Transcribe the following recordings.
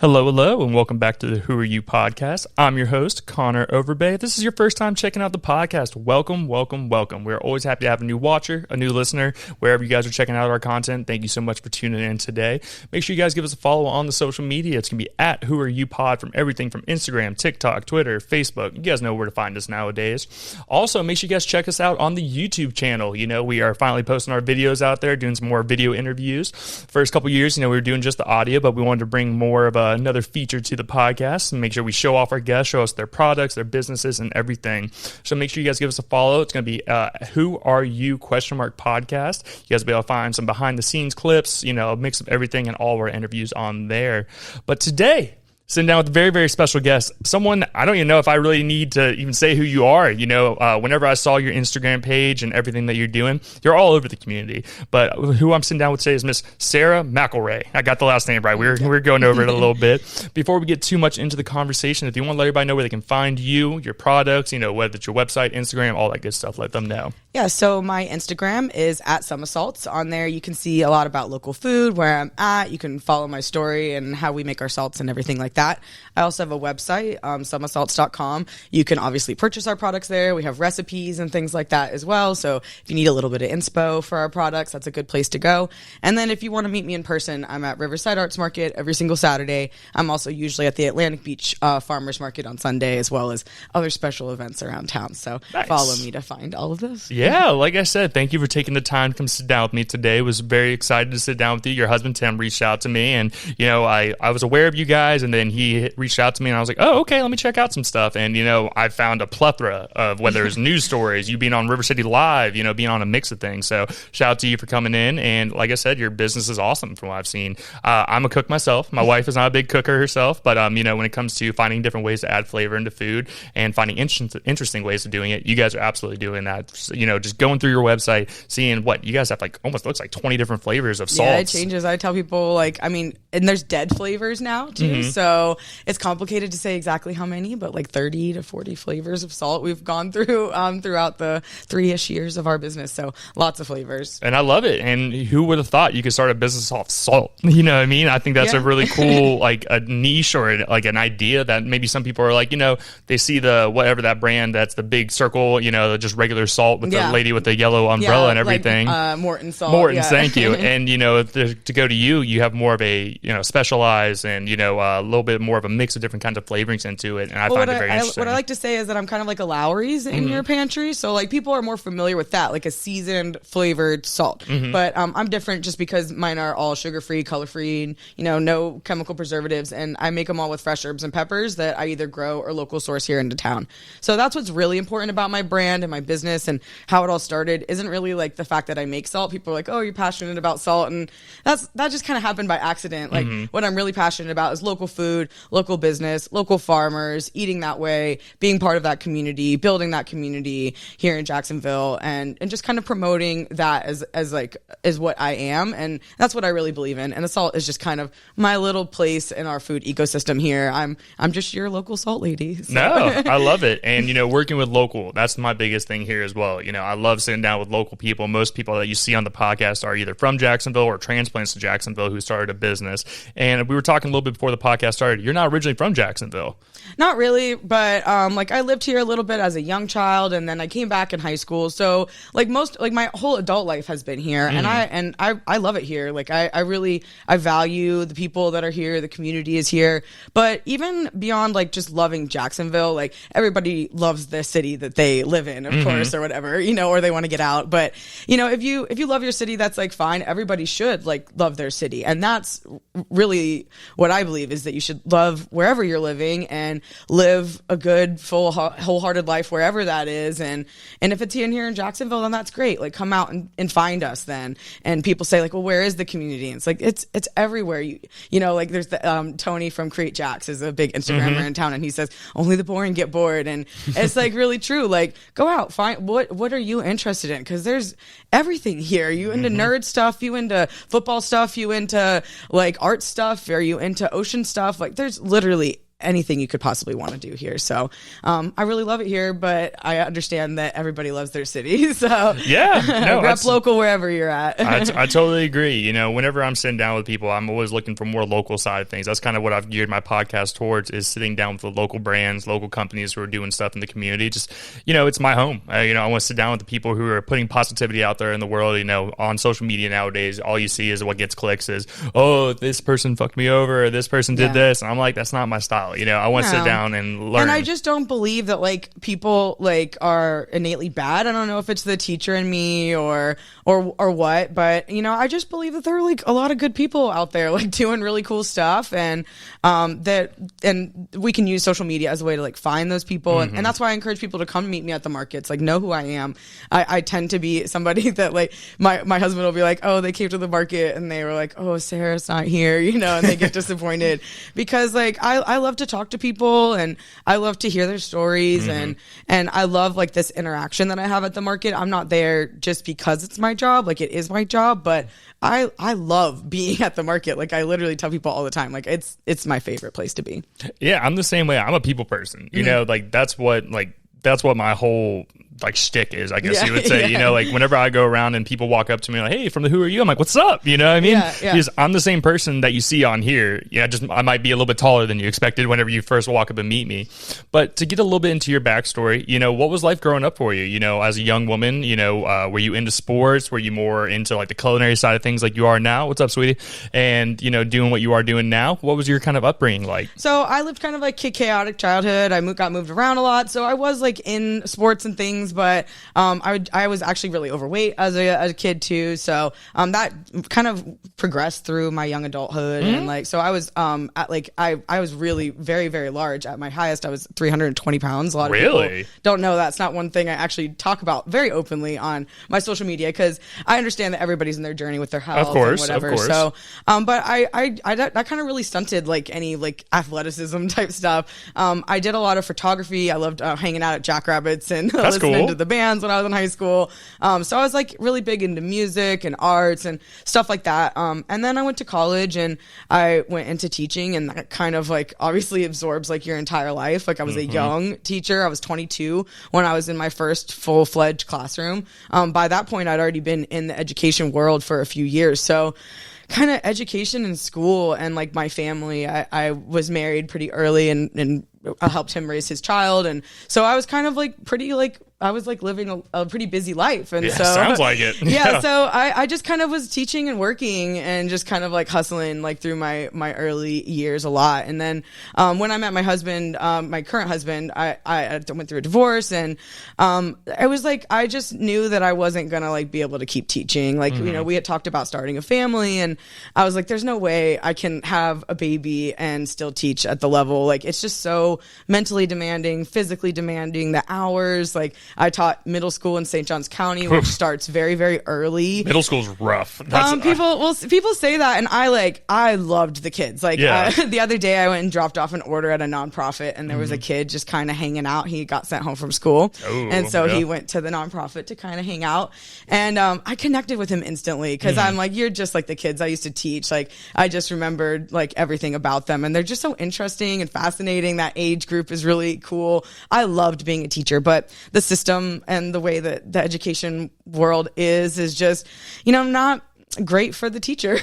Hello, and welcome back to the Who Are You podcast. I'm your host, Connor Overbay. If this is your first time checking out the podcast, welcome. We're always happy to have a new watcher, a new listener, wherever you guys are checking out our content. Thank you so much for tuning in today. Make sure you guys give us a follow on the social media. It's going to be at Who Are You Pod from everything from Instagram, TikTok, Twitter, Facebook. You guys know where to find us nowadays. Also, make sure you guys check us out on the YouTube channel. You know, we are finally posting our videos out there, doing some more video interviews. First couple years, we were doing just the audio, but we wanted to bring more of another feature to the podcast and make sure we show off our guests, show us their products, their businesses, and everything. So make sure you guys give us a follow. It's going to be Who Are You podcast. You guys will be able to find some behind the scenes clips, a mix of everything and all of our interviews on there. But today, sitting down with a very, very special guest, someone I don't even know if I really need to even say who you are. Whenever I saw your Instagram page and everything that you're doing, you're all over the community. But who I'm sitting down with today is Miss Sarah McElrea. I got the last name right. We're going over it a little bit. Before we get too much into the conversation, if you want to let everybody know where they can find you, your products, whether it's your website, Instagram, all that good stuff, let them know. Yeah, so my Instagram is at Summa Salts. On there, you can see a lot about local food, where I'm at. You can follow my story and how we make our salts and everything like that. I also have a website, summasalts.com. You can obviously purchase our products there. We have recipes and things like that as well. So if you need a little bit of inspo for our products, that's a good place to go. And then if you want to meet me in person, I'm at Riverside Arts Market every single Saturday. I'm also usually at the Atlantic Beach Farmers Market on Sunday, as well as other special events around town. So Nice. Follow me to find all of this. Yeah, like I said, thank you for taking the time to come sit down with me today. Was very excited to sit down with you. Your husband, Tim, reached out to me, and, I was aware of you guys, and then he reached out to me, and I was like, oh, okay, let me check out some stuff. And, I found a plethora of whether it's news stories, you being on River City Live, being on a mix of things. So shout out to you for coming in. And like I said, your business is awesome from what I've seen. I'm a cook myself. My wife is not a big cooker herself, but, when it comes to finding different ways to add flavor into food and finding interesting ways of doing it, you guys are absolutely doing that. Just going through your website, seeing what you guys have, almost looks like 20 different flavors of salts. Yeah, it changes. I tell people, and there's dead flavors now too. Mm-hmm. So it's complicated to say exactly how many, but 30 to 40 flavors of salt we've gone through throughout the 3-ish years of our business. So lots of flavors. And I love it. And who would have thought you could start a business off salt? You know what I mean? I think that's a really cool, a niche or an idea that maybe some people are they see the, whatever that brand, that's the big circle, just regular salt with the lady with the yellow umbrella and everything. Morton salt. Morton's, thank you. And, to go to you have more of a, specialized and, a little bit more of a mix of different kinds of flavorings into it. And I find it very interesting. What I like to say is that I'm kind of like a Lowry's in your pantry. So people are more familiar with that, like a seasoned flavored salt. Mm-hmm. But I'm different just because mine are all sugar-free, color-free, no chemical preservatives. And I make them all with fresh herbs and peppers that I either grow or local source here into town. So that's what's really important about my brand and my business and how it all started. Isn't really the fact that I make salt. People are like, oh, you're passionate about salt. And that just kind of happened by accident. What I'm really passionate about is local food, local business, local farmers, eating that way, being part of that community, building that community here in Jacksonville, and just kind of promoting that as what I am. And that's what I really believe in. And the salt is just kind of my little place in our food ecosystem here. I'm just your local salt lady. So. No, I love it. And, working with local, that's my biggest thing here as well. I love sitting down with local people. Most people that you see on the podcast are either from Jacksonville or transplants to Jacksonville who started a business. And we were talking a little bit before the podcast started. You're not originally from Jacksonville. Not really, but I lived here a little bit as a young child, and then I came back in high school. So my whole adult life has been here, and I love it here. I value the people that are here. The community is here. But even beyond just loving Jacksonville, everybody loves the city that they live in, of course, or whatever, or they want to get out. But if you love your city, that's fine. Everybody should love their city, and that's really what I believe is that you should love wherever you're living and live a good, full, wholehearted life wherever that is. And if it's here in Jacksonville, then that's great. Come out and find us then. And people say well, where is the community? And it's it's everywhere. There's the Tony from Create Jacks is a big Instagrammer in town, and he says only the boring get bored. And it's really true. Go out, find what are you interested in? Because there's everything here. You into nerd stuff, you into football stuff, you into art stuff, are you into ocean stuff? There's literally anything you could possibly want to do here. So I really love it here, but I understand that everybody loves their city. So yeah, no, rep local wherever you're at. I totally agree. You know, whenever I'm sitting down with people, I'm always looking for more local side of things. That's kind of what I've geared my podcast towards, is sitting down with the local brands, local companies who are doing stuff in the community. Just, you know, it's my home. You know, I want to sit down with the people who are putting positivity out there in the world. You know, on social media nowadays, all you see is what gets clicks is, oh, this person fucked me over, or this person did this. And I'm like, that's not my style. You know, I want to sit down and learn. And I just don't believe that like people like are innately bad. I don't know if it's the teacher in me or what, but you know, I just believe that there are like a lot of good people out there like doing really cool stuff, and and we can use social media as a way to like find those people, and that's why I encourage people to come meet me at the markets, like know who I am. I tend to be somebody that like my husband will be like, oh, they came to the market and they were like, oh, Sarah's not here, you know, and they get disappointed because like I love to talk to people and I love to hear their stories, and I love like this interaction that I have at the market. I'm not there just because it's my job, like it is my job, but I love being at the market. Like I literally tell people all the time, like it's my favorite place to be. Yeah, I'm the same way. I'm a people person. You know, like that's what my whole like shtick is, I guess you would say. You know, like whenever I go around and people walk up to me like, hey, from the Who Are You? I'm like, what's up? You know what I mean? Because I'm the same person that you see on here. Yeah, just I might be a little bit taller than you expected whenever you first walk up and meet me. But to get a little bit into your backstory, you know, what was life growing up for you? You know, as a young woman, you know, were you into sports? Were you more into like the culinary side of things like you are now? What's up, sweetie? And, you know, doing what you are doing now, what was your kind of upbringing like? So I lived kind of like a chaotic childhood. I got moved around a lot. So I was like in sports and things, but I was actually really overweight as a kid too. So that kind of progressed through my young adulthood, and like so I was at like I was really very, very large. At my highest, I was 320 pounds. A lot of people don't know that's not one thing I actually talk about very openly on my social media, because I understand that everybody's in their journey with their health and whatever. So but I that kind of really stunted like any like athleticism type stuff. I did a lot of photography. I loved hanging out at Jackrabbits and listening to the bands when I was in high school. So I was like really big into music and arts and stuff like that. And then I went to college and I went into teaching, and that kind of like obviously absorbs like your entire life. Like I was a young teacher. I was 22 when I was in my first full-fledged classroom. By that point, I'd already been in the education world for a few years. So kind of education and school and like my family, I was married pretty early and I helped him raise his child. And so I was kind of like pretty like, I was like living a pretty busy life. And so sounds like it. So I just kind of was teaching and working and just kind of like hustling like through my early years a lot. And then when I met my husband, my current husband, I went through a divorce, and I was like, I just knew that I wasn't gonna like be able to keep teaching. Like, you know, we had talked about starting a family, and I was like, there's no way I can have a baby and still teach at the level. Like, it's just so mentally demanding, physically demanding, the hours. Like, I taught middle school in St. Johns County, which starts very, very early. Middle school's rough. People say that, and I loved the kids. Like the other day, I went and dropped off an order at a nonprofit, and there was a kid just kind of hanging out. He got sent home from school, and so he went to the nonprofit to kind of hang out. And I connected with him instantly, because I'm like, you're just like the kids I used to teach. Like, I just remembered like everything about them, and they're just so interesting and fascinating. That age group is really cool. I loved being a teacher, but the system and the way that the education world is just, you know, not great for the teacher.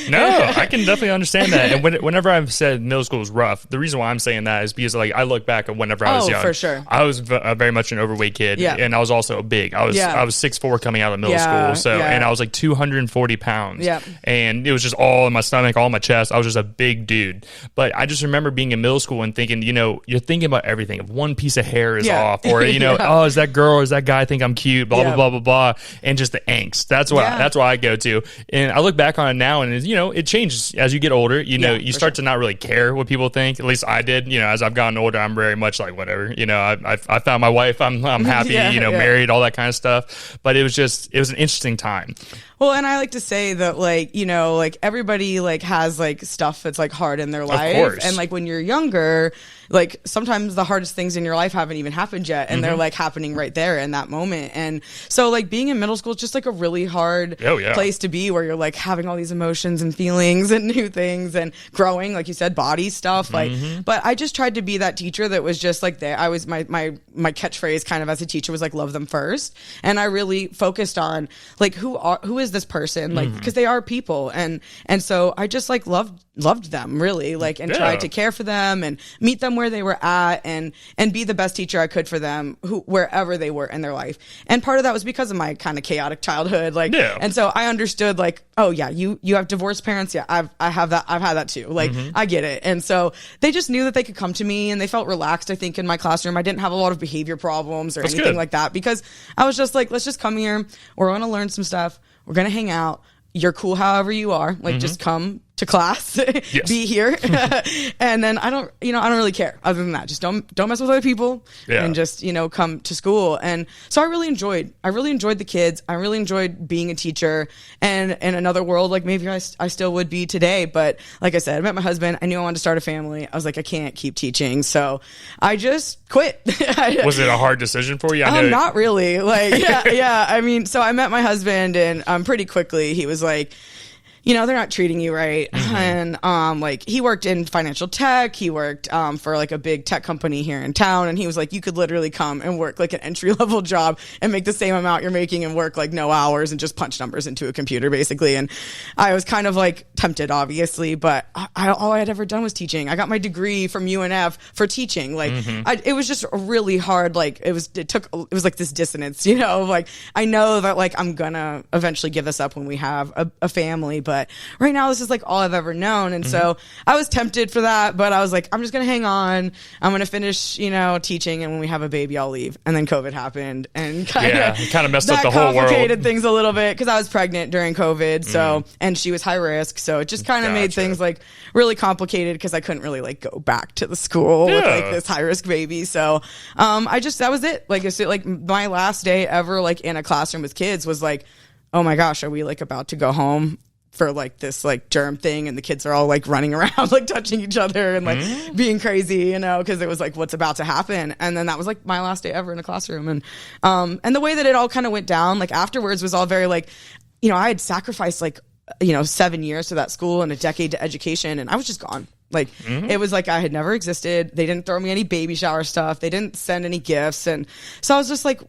No, I can definitely understand that. And whenever I've said middle school is rough, the reason why I'm saying that is because like I look back at whenever I was young, for sure, I was very much an overweight kid, and I was also big. I was 6'4" coming out of middle school, so and I was like 240 pounds, and it was just all in my stomach, all in my chest. I was just a big dude. But I just remember being in middle school and thinking, you know, you're thinking about everything. If one piece of hair is off, or you know, oh, is that girl or is that guy think I'm cute? Blah blah blah blah blah, and just the angst. That's what I go to. And I look back on it now, and you know, it changes as you get older. You know, you start to not really care what people think. At least I did. You know, as I've gotten older, I'm very much like whatever. You know, I found my wife. I'm happy. You know, married, all that kind of stuff. But it was an interesting time. Well, and I like to say that, like, you know, like everybody like has like stuff that's like hard in their life, and like when you're younger, like sometimes the hardest things in your life haven't even happened yet, and they're like happening right there in that moment. And so like being in middle school is just like a really hard place to be, where you're like having all these emotions and feelings and new things and growing, like you said, body stuff. Like, but I just tried to be that teacher that was just like there. I was my catchphrase kind of as a teacher was like, love them first. And I really focused on like, who is this person? Like, because they are people. And so I just like loved them really, like, and tried to care for them and meet them where they were at and be the best teacher I could for them wherever they were in their life. And part of that was because of my kind of chaotic childhood. Like, and so I understood like, oh yeah, you have divorced parents. Yeah, I have that. I've had that too. Like, I get it. And so they just knew that they could come to me and they felt relaxed, I think, in my classroom. I didn't have a lot of behavior problems or anything like that, because I was just like, let's just come here. We're going to learn some stuff. We're going to hang out. You're cool however you are. Like, just come to class, be here. And then I don't really care other than that. Just don't mess with other people and just, come to school. And so I really enjoyed the kids. I really enjoyed being a teacher, and in another world, like maybe I still would be today. But like I said, I met my husband. I knew I wanted to start a family. I was like, I can't keep teaching. So I just quit. Was it a hard decision for you? Not really. Like, yeah. I mean, so I met my husband, and pretty quickly he was like, they're not treating you right. And like he worked in financial tech. He worked for like a big tech company here in town. And he was like, you could literally come and work like an entry level job and make the same amount you're making and work like no hours and just punch numbers into a computer basically. And I was kind of like tempted, obviously, but all I had ever done was teaching. I got my degree from UNF for teaching. Like it was just really hard. Like it was like this dissonance, like I know that like I'm gonna eventually give this up when we have a family, but right now this is like all I've ever known. And so I was tempted for that, but I was like, I'm just going to hang on. I'm going to finish, teaching. And when we have a baby, I'll leave. And then COVID happened and kind of messed up the whole world. Complicated things a little bit because I was pregnant during COVID. So, and she was high risk. So it just kind of made things like really complicated because I couldn't really like go back to the school with like this high risk baby. So, that was it. Like, it's like my last day ever, like in a classroom with kids was like, oh my gosh, are we like about to go home for like this like germ thing, and the kids are all like running around like touching each other and like being crazy, because it was like what's about to happen. And then that was like my last day ever in a classroom. And the way that it all kind of went down like afterwards was all very like, I had sacrificed like 7 years to that school and a decade to education, and I was just gone. Like it was like I had never existed. They didn't throw me any baby shower stuff. They didn't send any gifts. And so I was just like,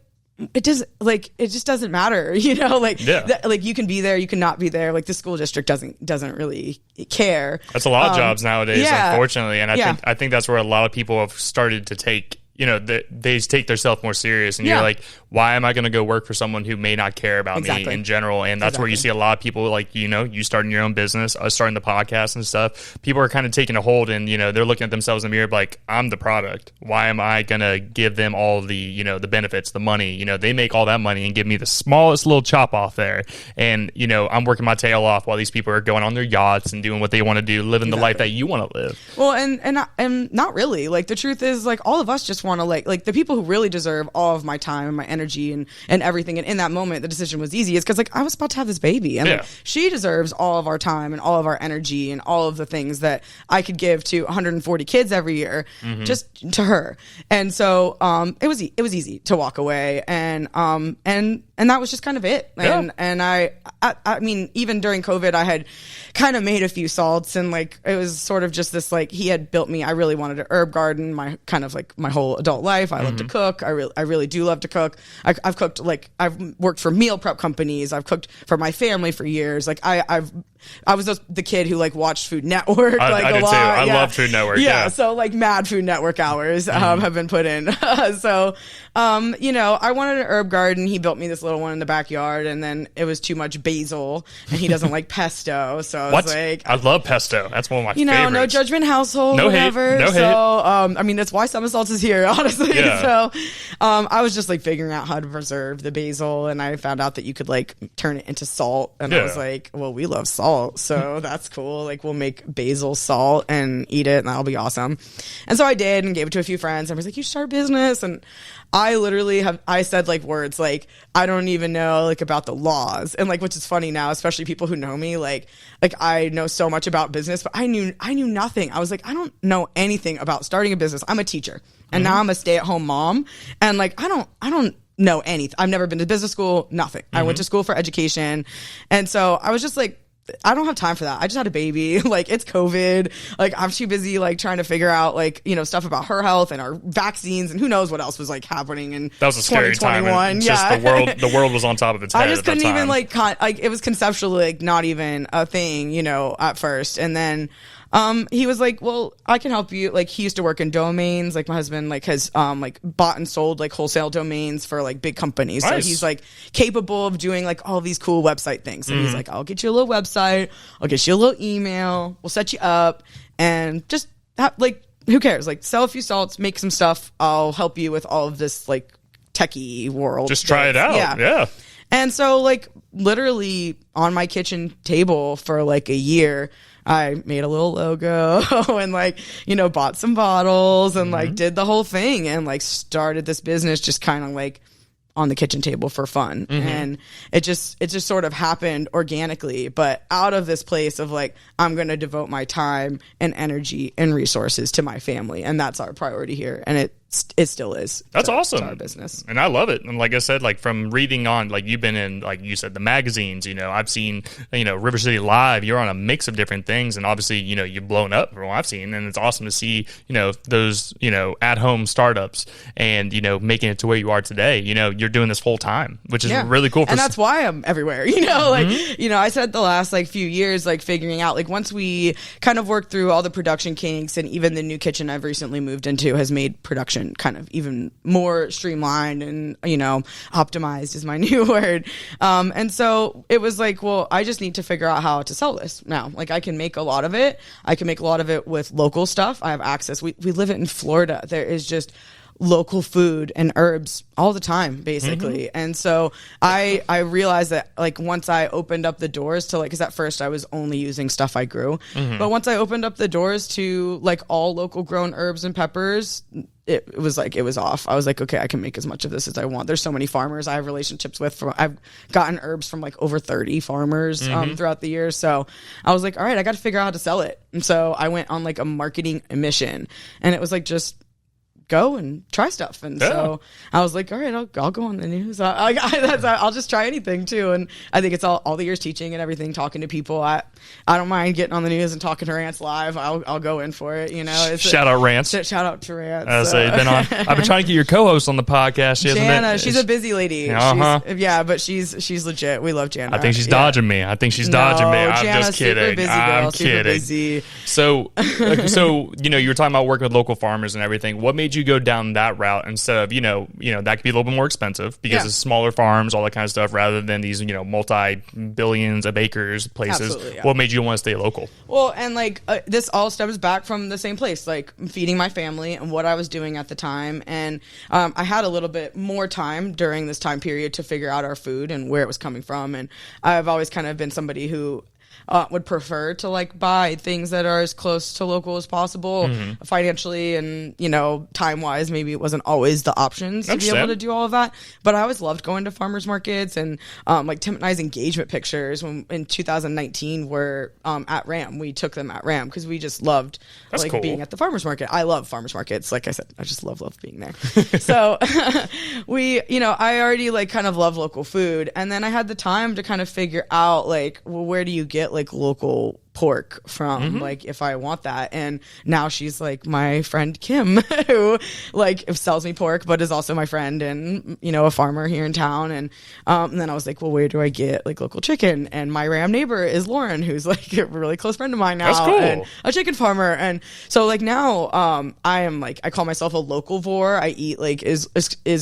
it just doesn't matter, like you can be there, you can not be there. Like the school district doesn't really care. That's a lot of jobs nowadays, unfortunately. And I think that's where a lot of people have started to take, they take their self more serious, and you're like, why am I going to go work for someone who may not care about me in general? And that's where you see a lot of people like, you starting your own business, starting the podcast and stuff. People are kind of taking a hold, and, they're looking at themselves in the mirror like, I'm the product. Why am I going to give them all the, the benefits, the money? They make all that money and give me the smallest little chop off there. And, I'm working my tail off while these people are going on their yachts and doing what they want to do, living the life that you want to live. Well, and not really. Like the truth is like all of us just want to like the people who really deserve all of my time and my energy and everything. And in that moment, the decision was easy. It's because like I was about to have this baby, and like, she deserves all of our time and all of our energy and all of the things that I could give to 140 kids every year, just to her. And so it was easy to walk away, and that was just kind of it. And I mean, even during COVID, I had kind of made a few salts, and like it was sort of just this like he had built me. I really wanted a herb garden. My kind of like my whole adult life. I love to cook. I really do love to cook. I've cooked, like I've worked for meal prep companies. I've cooked for my family for years. Like I was the kid who like watched Food Network. I did lot. Too. I love Food Network. Yeah. So like mad Food Network hours have been put in. So I wanted an herb garden. He built me this little one in the backyard, and then it was too much basil, and he doesn't like pesto. So I was like, I love pesto. That's one of my favorites. No judgment household. No whatever. Hate. No hate. I mean, that's why Summa Salts is here, honestly. Yeah. So I was just like figuring out how to preserve the basil, and I found out that you could like turn it into salt, and I was like, well, we love salt. salt. So that's cool. Like we'll make basil salt and eat it and that'll be awesome. And so I did and gave it to a few friends. I was like, you start a business. And I literally I said like words like, I don't even know like about the laws. And like, which is funny now, especially people who know me, like I know so much about business, but I knew nothing. I was like, I don't know anything about starting a business. I'm a teacher and now I'm a stay-at-home mom. And like, I don't know anything. I've never been to business school, nothing. I went to school for education. And so I was just like, I don't have time for that. I just had a baby. Like it's COVID. Like I'm too busy like trying to figure out like, you know, stuff about her health and our vaccines and who knows what else was like happening in that was a scary time. And yeah. Just the world was on top of its head. I just couldn't even like it was conceptually like not even a thing, you know, at first. And then he was like, well, I can help you. Like he used to work in domains. Like my husband like has like bought and sold like wholesale domains for like big companies. Nice. So he's like capable of doing like all these cool website things. And he's like, I'll get you a little website. I'll get you a little email. We'll set you up and just like, who cares? Like sell a few salts, make some stuff. I'll help you with all of this like techie world. Just try it out. Yeah. And so like literally on my kitchen table for like a year, I made a little logo and like, you know, bought some bottles and like did the whole thing and like started this business just kind of like on the kitchen table for fun. And it just sort of happened organically, but out of this place of like, I'm going to devote my time and energy and resources to my family. And that's our priority here. And it still is. That's awesome. Our business. And I love it. And like I said, like from reading on, like you've been in, like you said, the magazines, you know, I've seen, you know, River City Live, you're on a mix of different things. And obviously, you know, you've blown up from what I've seen. And it's awesome to see, you know, those, you know, at home startups and, you know, making it to where you are today. You know, you're doing this full time, which is really cool. And that's why I'm everywhere, you know, like, you know, I said the last like few years, like figuring out, like once we kind of worked through all the production kinks and even the new kitchen I've recently moved into has made production kind of even more streamlined and, you know, optimized is my new word. And so it was like, well, I just need to figure out how to sell this now. Like I can make a lot of it. I can make a lot of it with local stuff. I have access. We live it in Florida. There is just local food and herbs all the time, basically. And so I realized that like once I opened up the doors to like, because at first I was only using stuff I grew, but once I opened up the doors to like all local grown herbs and peppers, it was like, it was off. I was like, okay, I can make as much of this as I want. There's so many farmers I have relationships with. I've gotten herbs from like over 30 farmers throughout the years. So I was like, all right, I got to figure out how to sell it. And so I went on like a marketing mission, and it was like, just go and try stuff. And so I was like, all right, I'll go on the news. I'll just try anything too. And I think it's all the years teaching and everything, talking to people. I don't mind getting on the news and talking to Rants live. I'll go in for it. You know, shout out Rants. Shout out to Rants. I've been trying to get your co-host on the podcast. Jana, she's a busy lady. But she's legit. We love Jana. I think she's dodging me. I'm Jana's just kidding. Super busy girl, I'm super kidding. Busy. So, you know, you were talking about working with local farmers and everything. What made you go down that route instead of, you know, that could be a little bit more expensive because it's smaller farms, all that kind of stuff, rather than these, you know, multi-billions of acres places? Absolutely, What made you want to stay local? Well, and like this all stems back from the same place, like feeding my family and what I was doing at the time. And I had a little bit more time during this time period to figure out our food and where it was coming from. And I've always kind of been somebody who would prefer to like buy things that are as close to local as possible financially, and, you know, time wise, maybe it wasn't always the options to be able to do all of that. But I always loved going to farmers markets, and like Tim and I's engagement pictures when in 2019 were at RAM. We took them at RAM because we just loved being at the farmers market. I love farmers markets. Like I said, I just love being there. So I already like kind of love local food, and then I had the time to kind of figure out like, well, where do you get like local pork from, like if I want that. And now she's like my friend Kim, who like sells me pork but is also my friend and, you know, a farmer here in town. And then I was like, well, where do I get like local chicken? And my Ram neighbor is Lauren, who's like a really close friend of mine now. That's cool. And a chicken farmer. And so like now I am like, I call myself a localvore. I eat like is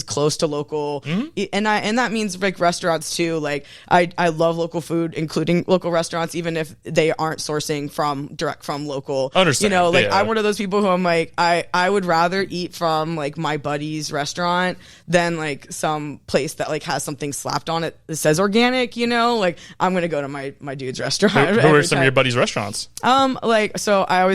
close to local, and that means like restaurants too. Like I love local food, including local restaurants, even if they aren't sourcing direct from local. Understand. You know, like Yeah. I'm one of those people who I'm like, I would rather eat from like my buddy's restaurant than like some place that like has something slapped on it that says organic, you know, like I'm going to go to my dude's restaurant. Who are some of your buddy's restaurants? Like, so I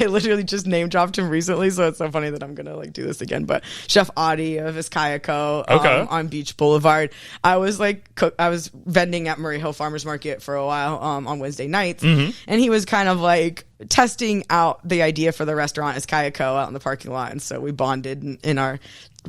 literally just name dropped him recently, so it's so funny that I'm gonna like do this again. But Chef Adi of Iskayako on Beach Boulevard. I was vending at Murray Hill Farmers Market for a while on Wednesday nights, and he was kind of like testing out the idea for the restaurant Iskayako out in the parking lot, and so we bonded in our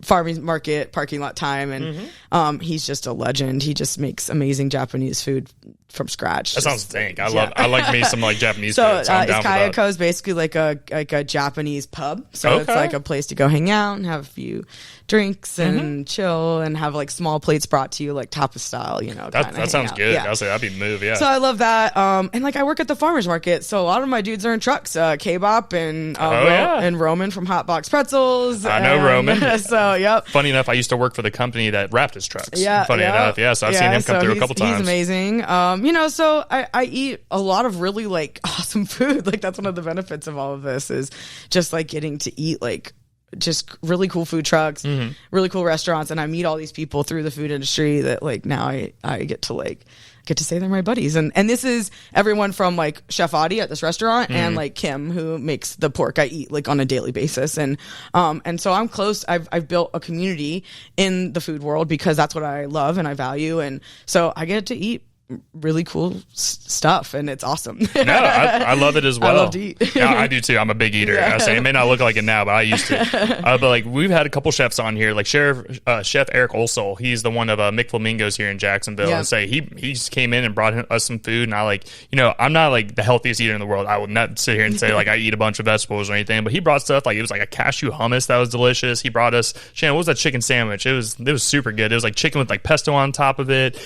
farmers market parking lot time, and he's just a legend. He just makes amazing Japanese food from scratch. That sounds dank. I like me some like Japanese so, food. So I'm down for that. Iskayako is basically like a Japanese pub. So it's like a place to go hang out and have a few drinks and chill and have like small plates brought to you like tapas style, you know. That sounds good. Yeah. I'll say that'd be the move, yeah. So I love that. And like I work at the farmers market, so a lot of my dudes are in trucks. K-Bop and and Roman from Hot Box Pretzels. I know Roman. So yep. Funny enough, I used to work for the company that wrapped his trucks. Yeah. Funny enough, yeah. So I've seen him come through a couple times. He's amazing. You know, so I eat a lot of really like awesome food. Like that's one of the benefits of all of this is just like getting to eat like just really cool food trucks, really cool restaurants, and I meet all these people through the food industry that like now I get to say they're my buddies. And this is everyone from like Chef Adi at this restaurant and like Kim who makes the pork I eat like on a daily basis. And so I'm close. I've built a community in the food world because that's what I love and I value. And so I get to eat really cool stuff and it's awesome. No, I love it as well. I love to eat. Yeah, I do too. I'm a big eater. I say it may not look like it now, but I used to. But like we've had a couple chefs on here, like Chef Eric Olsol. He's the one of Mick Flamingo's here in Jacksonville, and say he just came in and brought us some food. And I like, you know, I'm not like the healthiest eater in the world. I will not sit here and say like I eat a bunch of vegetables or anything. But he brought stuff like it was like a cashew hummus that was delicious. He brought us Shannon. What was that chicken sandwich? It was super good. It was like chicken with like pesto on top of it.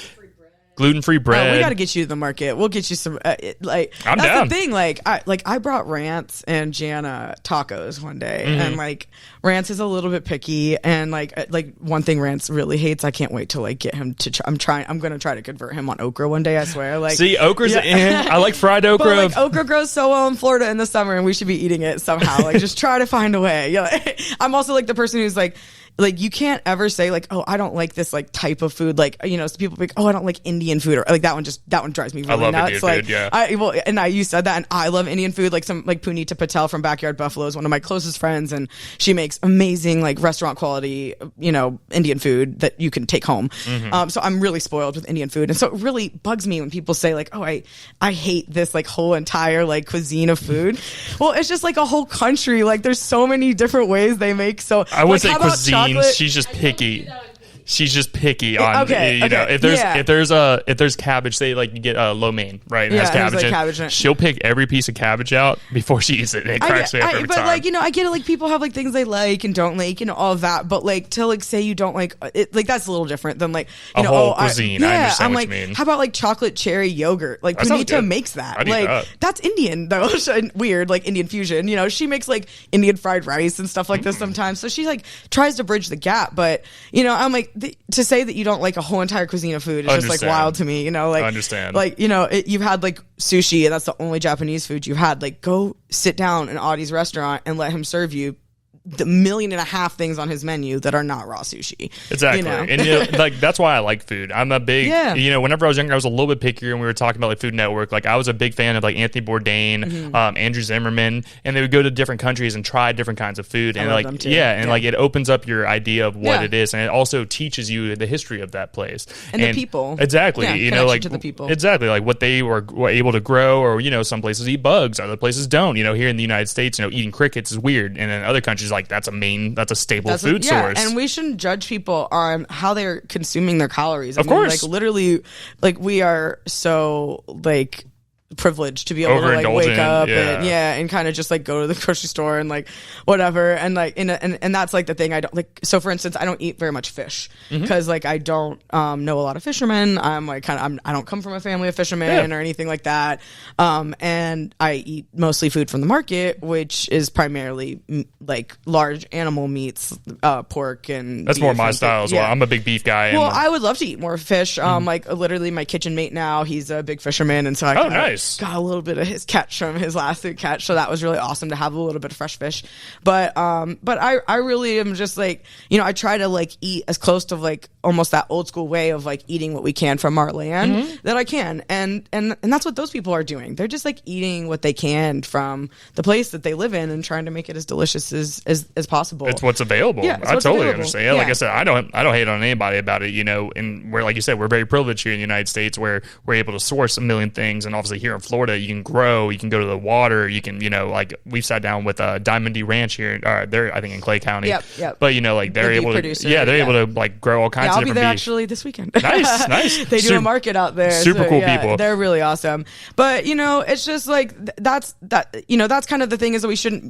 Gluten-free bread. We got to get you to the market. We'll get you some. Like I'm that's down. The thing. I brought Rance and Jana tacos one day, and like Rance is a little bit picky, and like one thing Rance really hates. I can't wait to like get him to. I'm gonna try to convert him on okra one day. I swear. Like see, okra's in. I like fried okra. But, like, okra grows so well in Florida in the summer, and we should be eating it somehow. Like just try to find a way. Yeah, I'm also like the person who's like you can't ever say like, oh, I don't like this like type of food. Like, you know, so people be like, oh, I don't like Indian food, or like that one drives me really I love nuts. Indian like, food, yeah. You said that, and I love Indian food. Like Punita Patel from Backyard Buffalo is one of my closest friends, and she makes amazing like restaurant quality, you know, Indian food that you can take home. So I'm really spoiled with Indian food, and so it really bugs me when people say like, oh, I hate this like whole entire like cuisine of food. Well, it's just like a whole country. Like there's so many different ways they make. So I would say how about cuisine. chocolate? She's just picky. She's just picky on Okay, you know okay, if there's cabbage, say like you get lo mein, right? And Yeah, has there's, cabbage, like, in. cabbage in it. She'll pick every piece of cabbage out before she eats it. And it cracks me up every but time. like, you know, I get it. Like people have like things they like and don't like and all of that. But like to like say you don't like it, like that's a little different than like you A know, whole cuisine. I understand I'm what like, you mean. how about like chocolate cherry yogurt? Like That sounds Punita good. makes that. I'd eat Like that. that's Indian though. Weird, like Indian fusion. You know, she makes like Indian fried rice and stuff like this sometimes. So she like tries to bridge the gap. But you know, I'm like to say that you don't like a whole entire cuisine of food is just like wild to me, you know, like I understand. like, you know, you've had like sushi and that's the only Japanese food you've had. Like go sit down in Audie's restaurant and let him serve you the 1.5 million things on his menu that are not raw sushi. Exactly. You know? And you know, like that's why I like food. I'm a big you know, whenever I was younger I was a little bit pickier, and we were talking about like Food Network. Like I was a big fan of like Anthony Bourdain, Andrew Zimmerman, and they would go to different countries and try different kinds of food. And like like it opens up your idea of what it is, and it also teaches you the history of that place. And the people. Exactly. You know, like to the people. Exactly. Like what they were able to grow, or you know, some places eat bugs, other places don't. You know, here in the United States, you know, eating crickets is weird, and in other countries like that's a stable food source. And we shouldn't judge people on how they're consuming their calories. Of course. Like literally, like we are so like privileged to be able to like wake up and kind of just like go to the grocery store and like whatever, and like and that's like the thing I don't like. So for instance, I don't eat very much fish because like I don't know a lot of fishermen. I'm like I don't come from a family of fishermen or anything like that, and I eat mostly food from the market, which is primarily like large animal meats, pork and that's beef more my and style as well. I'm a big beef guy. Well, I would love to eat more fish. Like literally my kitchen mate now, he's a big fisherman, and so I Nice. Got a little bit of his catch from his last catch, so that was really awesome to have a little bit of fresh fish. But I really am just like, you know, I try to like eat as close to like almost that old school way of like eating what we can from our land that I can, and that's what those people are doing. They're just like eating what they can from the place that they live in and trying to make it as delicious as possible. It's what's available. Yeah, I totally available. understand. Yeah, like I said, I don't hate on anybody about it, you know, and we're, like you said, we're very privileged here in the United States where we're able to source a million things, and obviously here in Florida you can grow, you can go to the water, you can, you know, like we've sat down with Diamond D Ranch here, they're I think in Clay County. Yep. But you know, like they're able to able to like grow all kinds of I'll different be there beef. Actually this weekend. Nice. They do a market out there. Super cool people. They're really awesome. But you know, it's just like that's kind of the thing, is that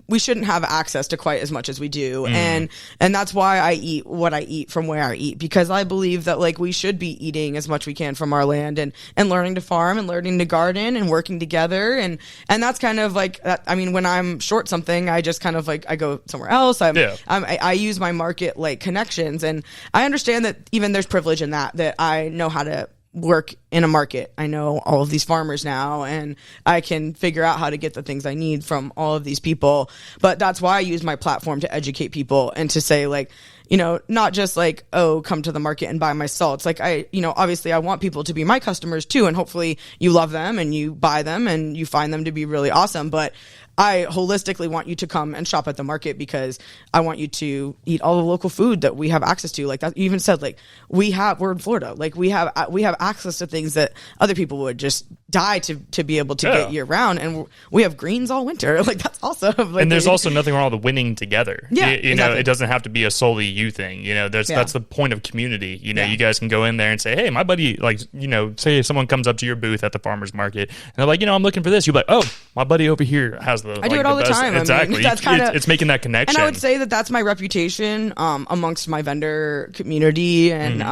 we shouldn't have access to quite as much as we do, and that's why I eat what I eat from where I eat, because I believe that like we should be eating as much we can from our land and learning to farm and learning to garden and working together, and that's kind of like I mean, when I'm short something, I just kind of like I go somewhere else. I use my market like connections, and I understand that even there's privilege in that I know how to work in a market. I know all of these farmers now, and I can figure out how to get the things I need from all of these people. But that's why I use my platform to educate people and to say, like, you know, not just like, oh, come to the market and buy my salts. Like obviously I want people to be my customers too, and hopefully you love them and you buy them and you find them to be really awesome. But I holistically want you to come and shop at the market because I want you to eat all the local food that we have access to. Like that, you even said, like we're in Florida, like we have access to things that other people would just die to be able to get year round, and we have greens all winter. Like that's awesome. Like, and there's also nothing wrong with winning together. Yeah, you know, it doesn't have to be a solely you thing. You know, that's the point of community. You know, you guys can go in there and say, hey, my buddy, like, you know, say if someone comes up to your booth at the farmer's market and they're like, you know, I'm looking for this. You're like, oh, my buddy over here has I do it all the time. Exactly. I mean, that's kind of it's making that connection. And I would say that that's my reputation amongst my vendor community and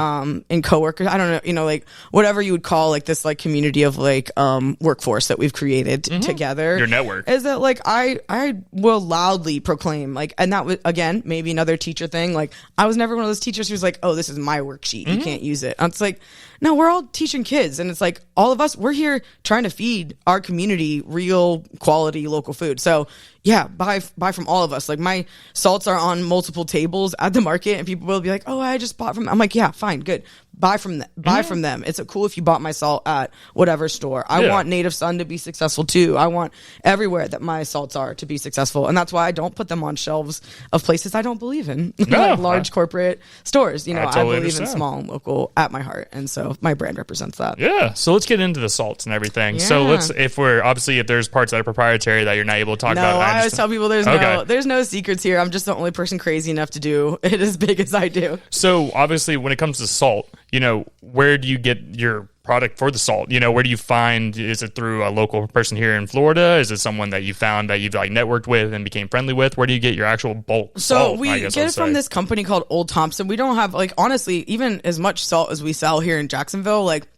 and coworkers. I don't know, you know, like whatever you would call like this like community of like workforce that we've created together. Your network is that like I will loudly proclaim, like, and that was again maybe another teacher thing. Like I was never one of those teachers who's like, oh, this is my worksheet, you can't use it. And it's like, no, we're all teaching kids, and it's like all of us, we're here trying to feed our community real quality local food. So yeah, buy from all of us. Like my salts are on multiple tables at the market, and people will be like, oh, I just bought from them. I'm like, yeah, fine, good. Buy from them. Buy from them. It's cool if you bought my salt at whatever store. I want Native Sun to be successful too. I want everywhere that my salts are to be successful, and that's why I don't put them on shelves of places I don't believe in, like large corporate stores. You know, I believe in small and local at my heart, and so my brand represents that. Yeah. So let's get into the salts and everything. Yeah. So if there's parts that are proprietary that you're not able to talk about. I always tell people there's no secrets here. I'm just the only person crazy enough to do it as big as I do. So obviously, when it comes to salt, you know, where do you get your product for the salt? You know, where do you find? Is it through a local person here in Florida? Is it someone that you found that you've like networked with and became friendly with? Where do you get your actual bulk salt? So we get it from this company called Old Thompson. We don't have, like, honestly, even as much salt as we sell here in Jacksonville, like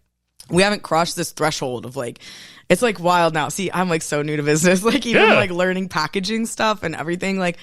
we haven't crossed this threshold of like, it's like wild now. See, I'm like so new to business, like even like learning packaging stuff and everything. Like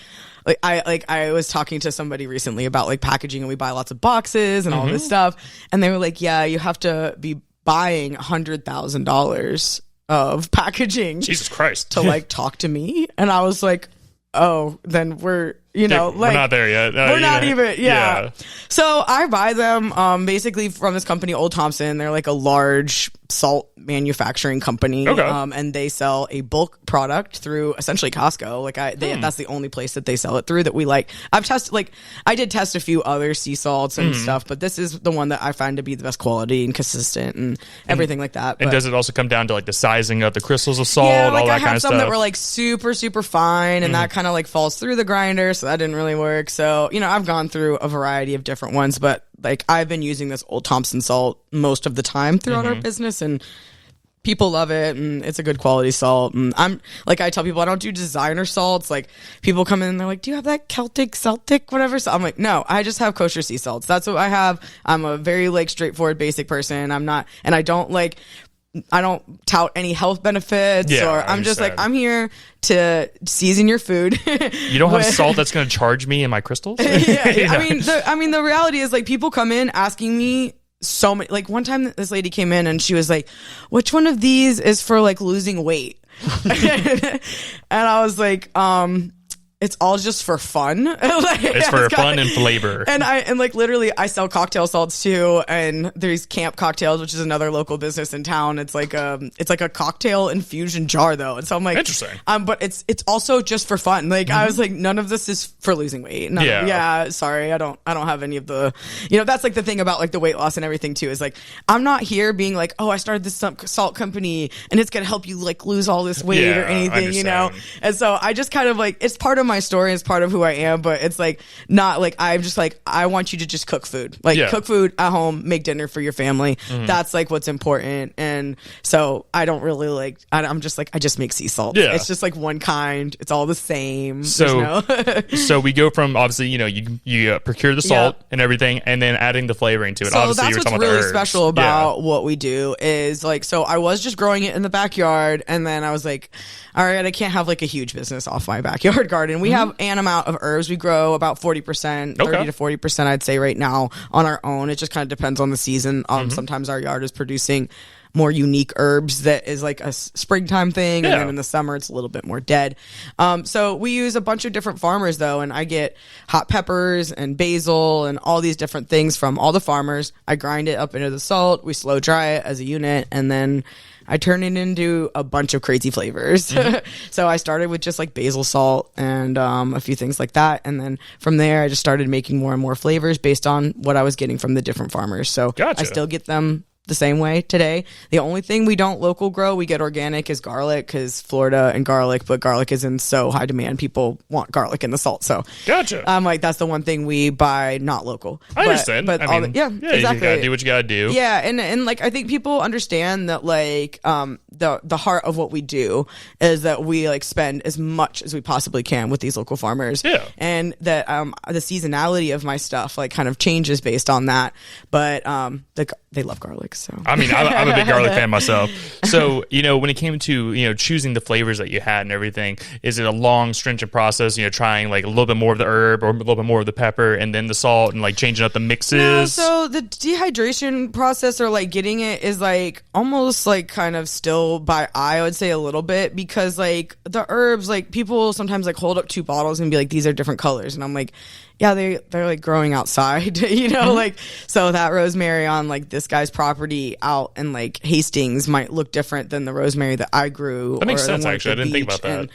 I was talking to somebody recently about like packaging, and we buy lots of boxes and all this stuff. And they were like, yeah, you have to be buying $100,000 of packaging. Jesus Christ. To like talk to me. And I was like, oh, then we're, you know, like we're not there yet. We're not even. Yeah. So I buy them basically from this company, Old Thompson. They're like a large salt manufacturing company. Okay. And they sell a bulk product through essentially Costco. Like that's the only place that they sell it through that we like. I've tested, like I did test a few other sea salts and stuff, but this is the one that I find to be the best quality and consistent and everything like that. And does it also come down to like the sizing of the crystals of salt, yeah, like all that I have kind of some stuff? that were like super, super fine, and that kind of like falls through the grinder, so that didn't really work. So, you know, I've gone through a variety of different ones, but like I've been using this Old Thompson salt most of the time throughout our business, and people love it, and it's a good quality salt. And I'm like, I tell people I don't do designer salts. Like people come in and they're like, do you have that Celtic, whatever? So I'm like, no, I just have kosher sea salts. That's what I have. I'm a very like straightforward, basic person. I'm not, and I don't tout any health benefits, or I'm just like, I'm here to season your food. You don't have salt that's going to charge me in my crystals? Yeah. I mean, the reality is like people come in asking me so many, like one time this lady came in and she was like, which one of these is for like losing weight? And I was like, it's all just for fun. Like, it's for fun and flavor. And like literally I sell cocktail salts too. And there's Camp Cocktails, which is another local business in town. It's like a cocktail infusion jar though. And so I'm like, interesting. But it's also just for fun. Like I was like, none of this is for losing weight. Sorry. I don't have any of the, that's like the thing about like the weight loss and everything too, is like, I'm not here being like, oh, I started this salt company and it's going to help you like lose all this weight or anything, And so I just kind of like, it's part of my story, it's part of who I am, but it's like not like, I'm just like, I want you to just cook food, cook food at home, make dinner for your family. That's like what's important. And so I don't really like, I'm just like, I just make sea salt. It's just like one kind, it's all the same. So so we go from obviously you procure the salt and everything, and then adding the flavoring to it. So obviously that's you're what's talking really about special about what we do is like, so I was just growing it in the backyard, and then I was like, all right, I can't have like a huge business off my backyard garden. We have an amount of herbs. We grow about 40%, 30 to 40%, I'd say right now on our own. It just kind of depends on the season. Sometimes our yard is producing more unique herbs that is like a springtime thing, and then in the summer it's a little bit more dead. So we use a bunch of different farmers though, and I get hot peppers and basil and all these different things from all the farmers. I grind it up into the salt, we slow dry it as a unit, and then I turn it into a bunch of crazy flavors. So I started with just like basil salt and a few things like that. And then from there, I just started making more and more flavors based on what I was getting from the different farmers. So I still get them the same way today. The only thing we don't local grow, we get organic, is garlic, because Florida and garlic, but garlic is in so high demand. People want garlic in the salt. So I'm like, that's the one thing we buy not local. I understand. But exactly. You gotta do what you gotta do. Yeah. And like, I think people understand that like, the heart of what we do is that we like spend as much as we possibly can with these local farmers. Yeah. And that, the seasonality of my stuff like kind of changes based on that. But, they love garlic. So I mean, I'm a big garlic fan myself. So, when it came to, choosing the flavors that you had and everything, is it a long, stringent process, trying like a little bit more of the herb or a little bit more of the pepper and then the salt and like changing up the mixes? No, so the dehydration process or like getting it is like almost like kind of still by eye, I would say a little bit, because like the herbs, like people sometimes like hold up 2 bottles and be like, these are different colors. And I'm like, yeah, they're like growing outside, like, so that rosemary on like this guy's property out in like Hastings might look different than the rosemary that I grew. That makes sense, actually. I didn't think about that.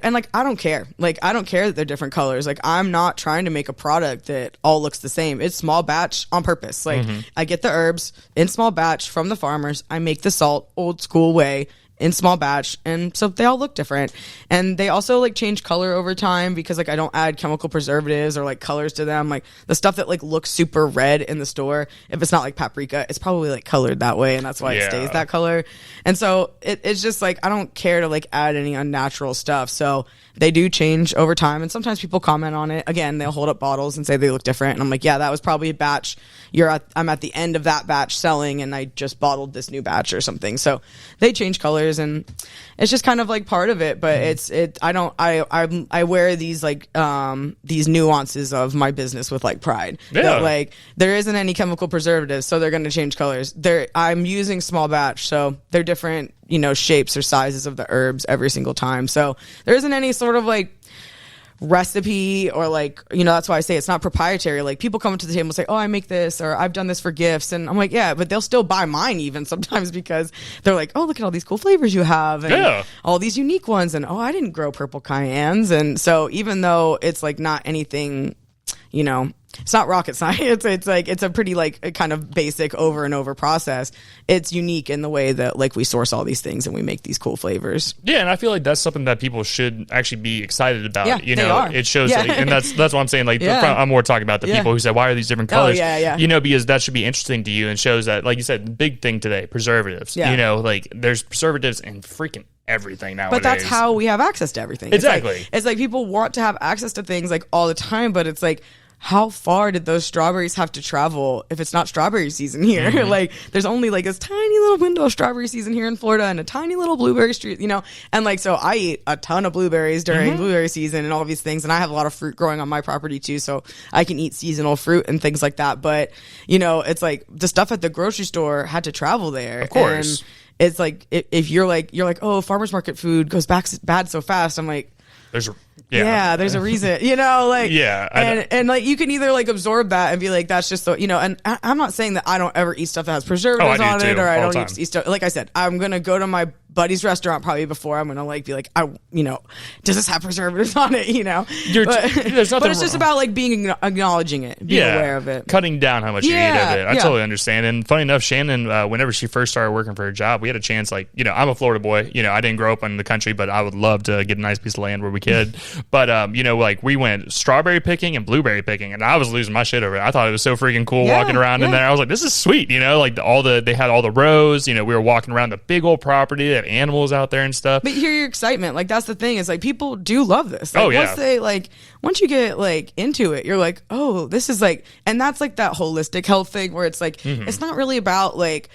And like, I don't care. Like, I don't care that they're different colors. Like, I'm not trying to make a product that all looks the same. It's small batch on purpose. Like, I get the herbs in small batch from the farmers. I make the salt old school way in small batch, and so they all look different, and they also like change color over time because like I don't add chemical preservatives or like colors to them. Like the stuff that like looks super red in the store, if it's not like paprika, it's probably like colored that way, and that's why it stays that color. And so it's just like I don't care to like add any unnatural stuff, so they do change over time. And sometimes people comment on it. Again, they'll hold up bottles and say they look different, and I'm like, yeah, that was probably a batch. I'm at the end of that batch selling, and I just bottled this new batch or something. So they change colors, and it's just kind of like part of it. But I wear these like these nuances of my business with like pride. That, like, there isn't any chemical preservatives, so they're going to change colors. I'm using small batch, so they're different, shapes or sizes of the herbs every single time. So there isn't any sort of like recipe or like, that's why I say it's not proprietary. Like people come to the table and say, oh, I make this, or I've done this for gifts, and I'm like, yeah, but they'll still buy mine even sometimes because they're like, oh, look at all these cool flavors you have, and all these unique ones, and oh, I didn't grow purple cayennes. And so even though it's like not anything, it's not rocket science. It's like, it's a pretty like kind of basic over and over process. It's unique in the way that like we source all these things and we make these cool flavors. Yeah. And I feel like that's something that people should actually be excited about. Yeah, they are. It shows, like, and that's what I'm saying. Like I'm more talking about the people who say, why are these different colors? Because that should be interesting to you, and shows that, like you said, the big thing today, preservatives, like there's preservatives in freaking everything nowadays. But that's how we have access to everything. Exactly. It's like people want to have access to things like all the time, but it's like, how far did those strawberries have to travel if it's not strawberry season here? Mm-hmm. Like, there's only like this tiny little window of strawberry season here in Florida and a tiny little blueberry street, you know? And like, so I eat a ton of blueberries during Mm-hmm. blueberry season and all these things. And I have a lot of fruit growing on my property too. So I can eat seasonal fruit and things like that. But, you know, it's like the stuff at the grocery store had to travel there. Of course. And it's like, if you're like, oh, farmer's market food goes bad so fast. I'm like, There's there's a reason, you know, like, Yeah, and like you can either like absorb that and be like, that's just the, you know, and I'm not saying that I don't ever eat stuff that has preservatives I on do it, too, or I all the don't time. eat stuff. Like I said, I'm gonna go to my buddy's restaurant probably before I'm gonna like be like, you know, does this have preservatives on it, you know? There's nothing but it's just wrong. about like acknowledging it, being aware of it, cutting down how much you eat Yeah, of it. I yeah. totally understand. And funny enough, Shannon, whenever she first started working for her job, we had a chance. Like, you know, I'm a Florida boy. You know, I didn't grow up in the country, but I would love to get a nice piece of land where we could. But you know, like we went strawberry picking and blueberry picking, and I was losing my shit over it. I thought it was so freaking cool Yeah, walking around in yeah. there. I was like, this is sweet. You know, like they had all the rows. You know, we were walking around the big old property. They had animals out there and stuff. But hear your excitement. Like, that's the thing, is like people do love this. Like, Oh, yeah. once you get like into it, you're like, oh, this is like, and that's like that holistic health thing where it's like, it's not really about like,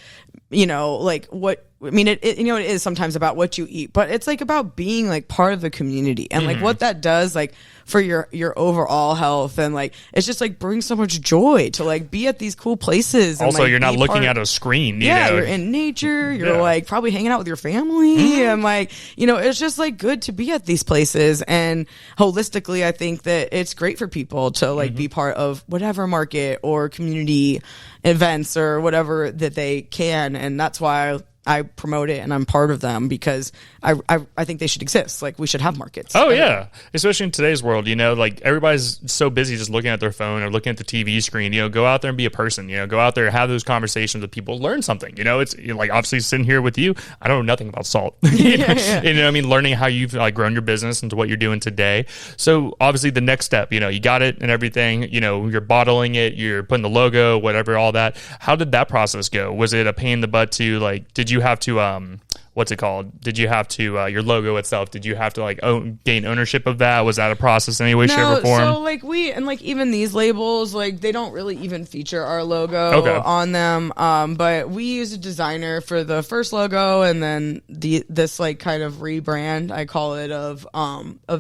you know, like what, I mean, it you know, it is sometimes about what you eat, but it's like about being like part of the community and like what that does like for your overall health, and like it's just like brings so much joy to like be at these cool places. And, Also, like, you're not be looking part- at a screen. You yeah, know? you're in nature. You're Yeah. like probably hanging out with your family, and like, you know, it's just like good to be at these places. And holistically, I think that it's great for people to like be part of whatever market or community events or whatever that they can, and that's why I promote it and I'm part of them, because I think they should exist. Like, we should have markets. Oh yeah, especially in today's world, you know, like everybody's so busy just looking at their phone or looking at the TV screen. You know, go out there and be a person. You know, go out there, have those conversations with people, learn something. You know, it's like obviously sitting here with you, I don't know nothing about salt. You know what I mean? Learning how you've like grown your business into what you're doing today. So obviously the next step, you know, you got it and everything. You know, you're bottling it, you're putting the logo, whatever, all that. How did that process go? Was it a pain in the butt to like? Did you have to what's it called? Did you have to your logo itself? Did you have to like gain ownership of that? Was that a process in any way, shape, or form? So like like even these labels, like they don't really even feature our logo on them. But we use a designer for the first logo, and then this like kind of rebrand, I call it, of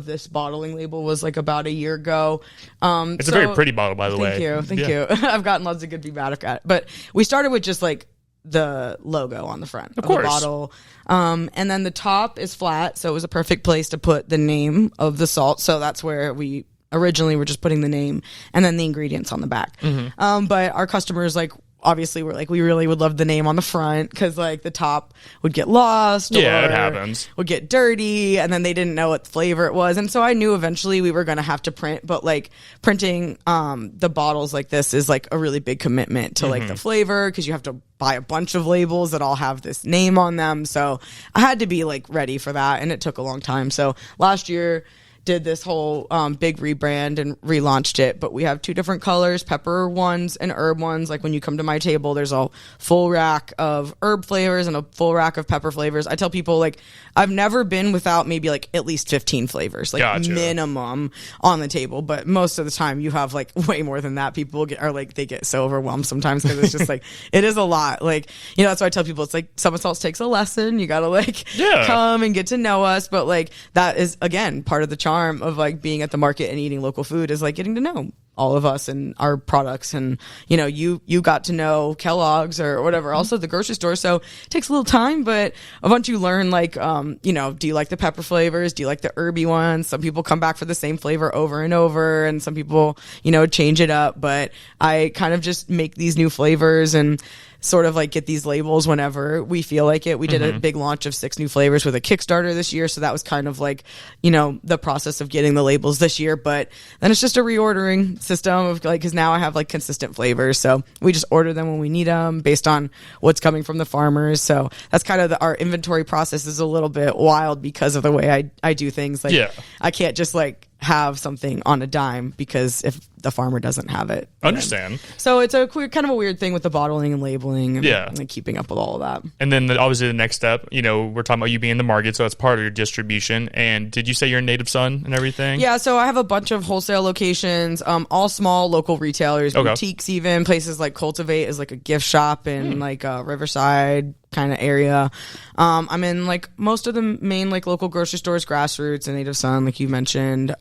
this bottling label was like about a year ago. It's a very pretty bottle, by the way. Thank you. I've gotten lots of good feedback at it. But we started with just like the logo on the front of the bottle, and then the top is flat, so it was a perfect place to put the name of the salt. So that's where we originally were just putting the name and then the ingredients on the back. But our customers obviously were like, we really would love the name on the front, because like the top would get lost, Yeah, or it happens. would get dirty, and then they didn't know what flavor it was. And so I knew eventually we were going to have to print, but like printing the bottles like this is like a really big commitment to like the flavor, because you have to buy a bunch of labels that all have this name on them. So I had to be like ready for that, and it took a long time. So last year did this whole big rebrand and relaunched it, but we have two different colors, pepper ones and herb ones. Like when you come to my table, there's a full rack of herb flavors and a full rack of pepper flavors. I tell people like I've never been without maybe like at least 15 flavors, like Gotcha. minimum on the table, but most of the time you have like way more than that. People they get so overwhelmed sometimes, because it's just like it is a lot. Like, you know, that's why I tell people it's like Summa Salts takes a lesson. You gotta like come and get to know us, but like that is again part of the charm of like being at the market and eating local food, is like getting to know all of us and our products. And you know, you got to know Kellogg's or whatever else at the grocery store, so it takes a little time, but once you learn like you know, do you like the pepper flavors, do you like the herby ones? Some people come back for the same flavor over and over, and some people, you know, change it up. But I kind of just make these new flavors and sort of like get these labels whenever we feel like it. We did a big launch of 6 new flavors with a Kickstarter this year, so that was kind of like, you know, the process of getting the labels this year. But then it's just a reordering system of like, because now I have like consistent flavors, so we just order them when we need them based on what's coming from the farmers. So that's kind of our inventory process is a little bit wild because of the way I do things. Like I can't just like have something on a dime because if the farmer doesn't have it. Understand. So it's kind of a weird thing with the bottling and labeling and like keeping up with all of that. And then obviously the next step, we're talking about you being in the market, so that's part of your distribution. And did you say you're a native son and everything? Yeah, so I have a bunch of wholesale locations, all small local retailers, boutiques even, places like Cultivate is like a gift shop in like Riverside kind of area. I'm in like most of the main like local grocery stores, Grassroots and Native Son, like you mentioned.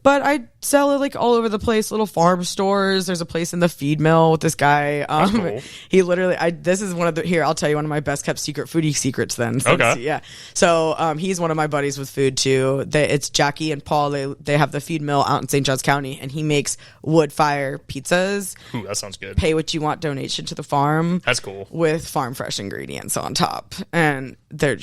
But I sell it like all over the place, little farm stores. There's a place in the feed mill with this guy. Cool. He literally, this is one of the, here, I'll tell you one of my best kept foodie secrets then. Yeah. So, he's one of my buddies with food too. It's Jackie and Paul. They have the feed mill out in St. Johns County and he makes wood fire pizzas. Ooh, that sounds good. Pay what you want donation to the farm. That's cool. With farm fresh ingredients on top. And they're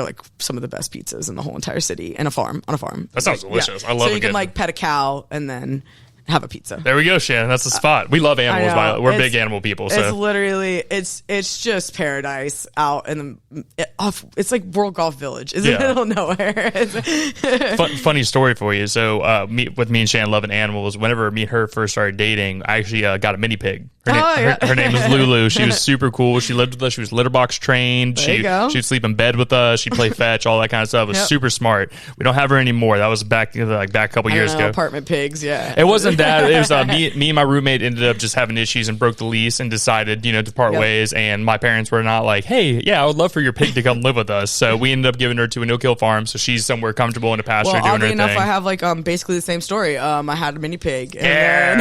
like some of the best pizzas in the whole entire city on a farm. That sounds delicious. I love it. So you can like pet a cow and then have a pizza. There we go, Shannon. That's the spot. We love animals. We're big animal people. So it's literally it's just paradise out in it's like World Golf Village. It's in the middle of nowhere. Funny story for you. So with me and Shannon loving animals, whenever me and her first started dating, I actually got a mini pig. Her name was Lulu. She was super cool. She lived with us. She was litter box trained. She'd sleep in bed with us. She'd play fetch, all that kind of stuff. It was super smart. We don't have her anymore. That was back a couple years ago. Apartment pigs, yeah. It wasn't that. It was me and my roommate ended up just having issues and broke the lease and decided, to part ways. And my parents were not like, hey, yeah, I would love for your pig to come live with us. So we ended up giving her to a no-kill farm. So she's somewhere comfortable in a pasture doing her thing. Oddly enough, I have like basically the same story. I had a mini pig. And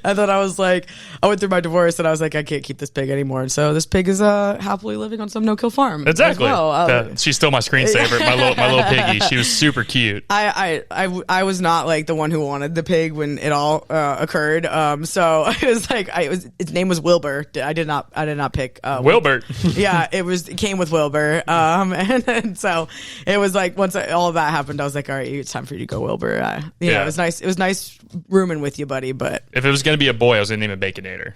then I was like, I went through my divorce and I was like, I can't keep this pig anymore. And so this pig is happily living on some no-kill farm. Exactly. She's still my screensaver, my little piggy. She was super cute. I was not like the one who wanted the pig when it all occurred. So it was like its name was Wilbur. I did not pick Wilbur. Yeah, it came with Wilbur. And so it was like once all of that happened, I was like, all right, it's time for you to go, Wilbur. It was nice. It was nice rooming with you, buddy. But if it was gonna be a boy, I was gonna name it Baconator.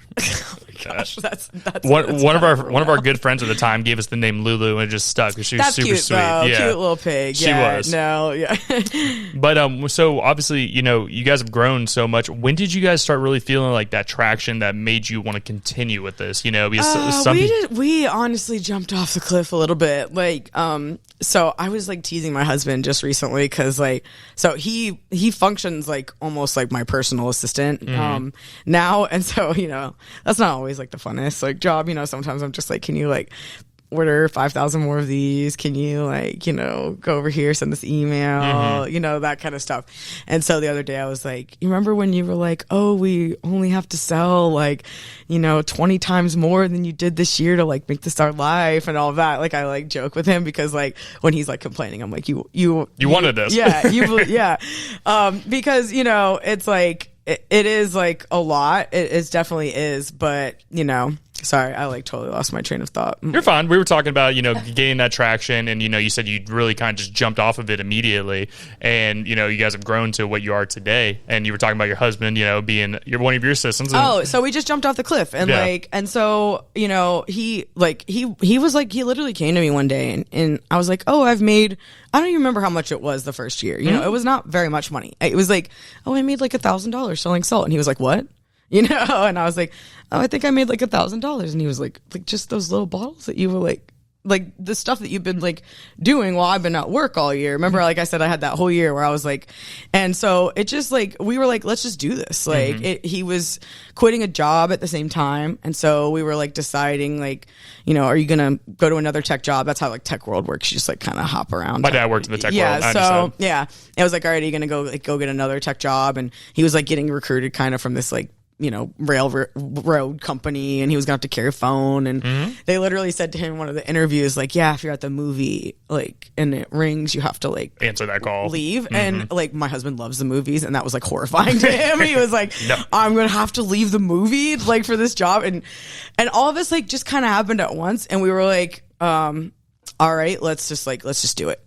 Gosh, that's one of our good friends at the time gave us the name Lulu and it just stuck because she was super cute, sweet. Though. Yeah, cute little pig. She was. No, yeah. But so obviously, you guys have grown so much. When did you guys start really feeling like that traction that made you want to continue with this? Because we honestly jumped off the cliff a little bit. Like, so I was like teasing my husband just recently because so he functions like almost like my personal assistant now, and so that's not always like the funnest like job. Sometimes I'm just like, can you like order 5,000 more of these? Can you go over here, send this email, that kind of stuff. And so the other day I was like, you remember when you were like, oh, we only have to sell 20 times more than you did this year to like make this our life and all of that. Like I like joke with him because like when he's like complaining, I'm like, you wanted this. Yeah. Because it's like, it is like a lot. It definitely is, but sorry, I like totally lost my train of thought. You're fine. We were talking about, gaining that traction and, you said you really kind of just jumped off of it immediately. And, you guys have grown to what you are today. And you were talking about your husband, being one of your assistants. So we just jumped off the cliff and and so, he was like, he literally came to me one day and I was like, oh, I don't even remember how much it was the first year. It was not very much money. It was like, oh, I made like $1,000 selling salt. And he was like, what? And I was like, oh, I think I made like $1,000. And he was like just those little bottles that you were like the stuff that you've been like doing while I've been at work all year. Remember, like I said, I had that whole year where I was like, and so it just like, we were like, let's just do this. Like he was quitting a job at the same time. And so we were like deciding like, are you going to go to another tech job? That's how like tech world works. You just like kind of hop around. My dad worked in the tech world. Yeah. It was like, all right, are you going to go get another tech job? And he was like getting recruited kind of from this like, railroad company, and he was going to have to carry a phone. And they literally said to him in one of the interviews, like, yeah, if you're at the movie, like, and it rings, you have to like answer that call, leave. And like, my husband loves the movies, and that was like horrifying to him. He was like, no, I'm going to have to leave the movie like for this job. And all of this like just kind of happened at once. And we were like, all right, let's just do it.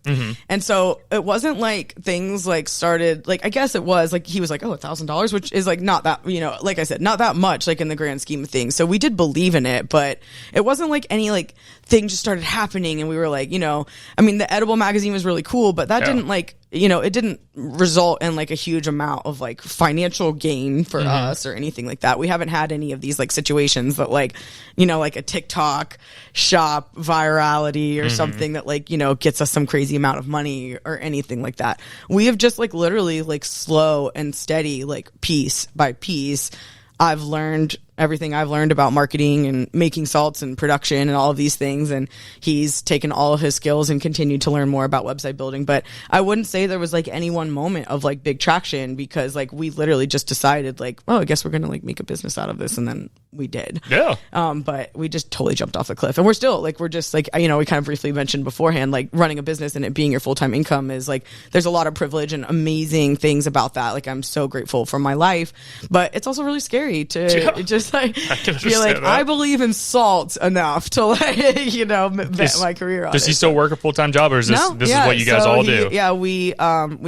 And so it wasn't like things like started, like, I guess it was like, he was like, oh, $1,000, which is like not that, like I said, not that much, like in the grand scheme of things. So we did believe in it, but it wasn't like any like thing just started happening. And we were like, I mean, the edible magazine was really cool, but that didn't like, it didn't result in like a huge amount of like financial gain for us or anything like that. We haven't had any of these like situations that like, like a TikTok shop virality or something that like, gets us some crazy amount of money or anything like that. We have just like literally like slow and steady, like piece by piece, I've learned everything I've learned about marketing and making salts and production and all of these things. And he's taken all of his skills and continued to learn more about website building. But I wouldn't say there was like any one moment of like big traction, because like we literally just decided like, oh, I guess we're going to like make a business out of this. And then we did. Yeah. But we just totally jumped off the cliff, and we're still like, we're just like, we kind of briefly mentioned beforehand, like running a business and it being your full-time income is like, there's a lot of privilege and amazing things about that. Like, I'm so grateful for my life, but it's also really scary to just like be like, I believe in salt enough to like, bet my career on it. Does he still work a full-time job, or is this is what you guys all do? Yeah, we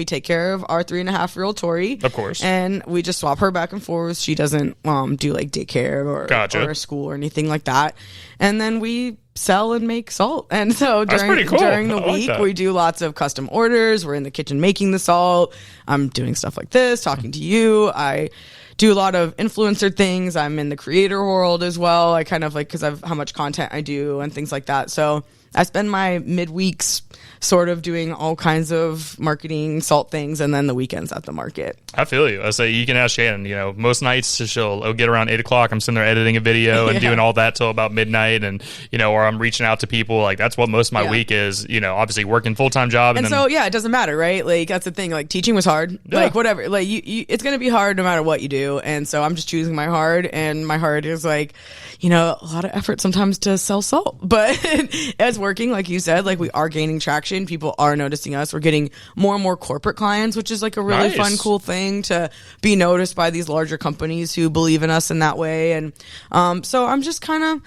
take care of our 3.5-year-old Tori, of course, and we just swap her back and forth. She doesn't do like daycare or school or anything like that, and then we sell and make salt. And so during the week, we do lots of custom orders. We're in the kitchen making the salt. I'm doing stuff like this, talking to you. I do a lot of influencer things. I'm in the creator world as well. I kind of like, because of how much content I do and things like that. So I spend my midweeks sort of doing all kinds of marketing salt things, and then the weekends at the market. I feel you. I say, you can ask Shannon, most nights she'll get around 8 o'clock. I'm sitting there editing a video and doing all that till about midnight, and or I'm reaching out to people. Like, that's what most of my week is, obviously working full-time job. And then, so, it doesn't matter, right? Like, that's the thing. Like, teaching was hard. Yeah. Like, whatever. Like, it's going to be hard no matter what you do. And so I'm just choosing my hard, and my hard is like, a lot of effort sometimes to sell salt, but it's working. Like you said, like, we are gaining traction. People are noticing us. We're getting more and more corporate clients, which is like a really fun, cool thing to be noticed by these larger companies who believe in us in that way. And so I'm just kind of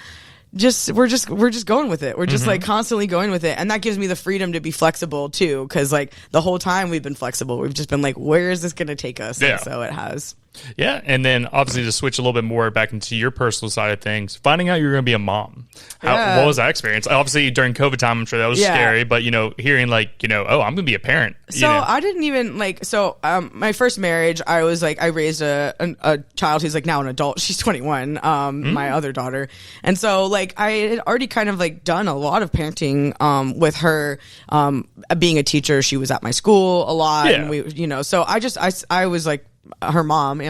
we're just going with it. We're just like constantly going with it. And that gives me the freedom to be flexible too. Cause like the whole time we've been flexible. We've just been like, where is this going to take us? Yeah. And so it has. Yeah. And then obviously to switch a little bit more back into your personal side of things, finding out you're going to be a mom. What was that experience? Obviously during COVID time, I'm sure that was scary, but hearing like, oh, I'm going to be a parent. So I didn't even my first marriage, I was like, I raised a child who's like now an adult. She's 21, my other daughter. And so like, I had already kind of like done a lot of parenting, with her, being a teacher. She was at my school a lot. Yeah. And we, so I was like, her mom.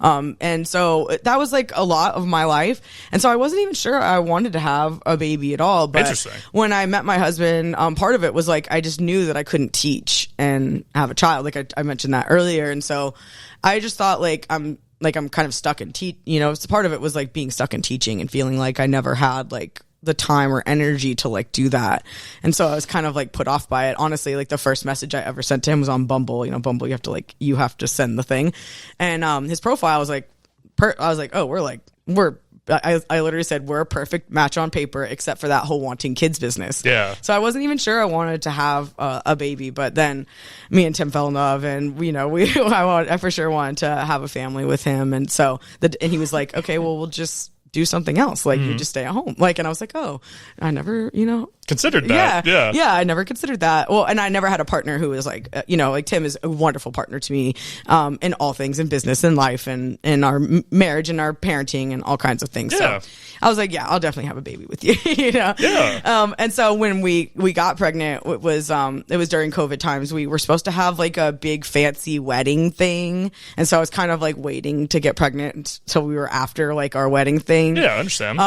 And so that was like a lot of my life. And so I wasn't even sure I wanted to have a baby at all. But when I met my husband, part of it was like, I just knew that I couldn't teach and have a child. Like I mentioned that earlier. And so I just thought I'm kind of stuck in part of it was like being stuck in teaching and feeling like I never had like the time or energy to like do that. And so I was kind of like put off by it. Honestly, like the first message I ever sent to him was on Bumble. Bumble, you have to send the thing. And his profile was like, I was like, oh, I literally said, we're a perfect match on paper, except for that whole wanting kids business. Yeah. So I wasn't even sure I wanted to have a baby, but then me and Tim fell in love, and I for sure wanted to have a family with him. And so and he was like, okay, well, we'll just do something else. Like, you just stay at home. Like, and I was like, oh, I never, considered that. Yeah. I never considered that. Well, and I never had a partner who was like, like Tim is a wonderful partner to me, in all things, in business and life and in our marriage and our parenting and all kinds of things. Yeah. So I was like, yeah, I'll definitely have a baby with you. Yeah. And so when we got pregnant, it was during COVID times. We were supposed to have like a big fancy wedding thing. And so I was kind of like waiting to get pregnant until we were after like our wedding thing. Yeah, I understand.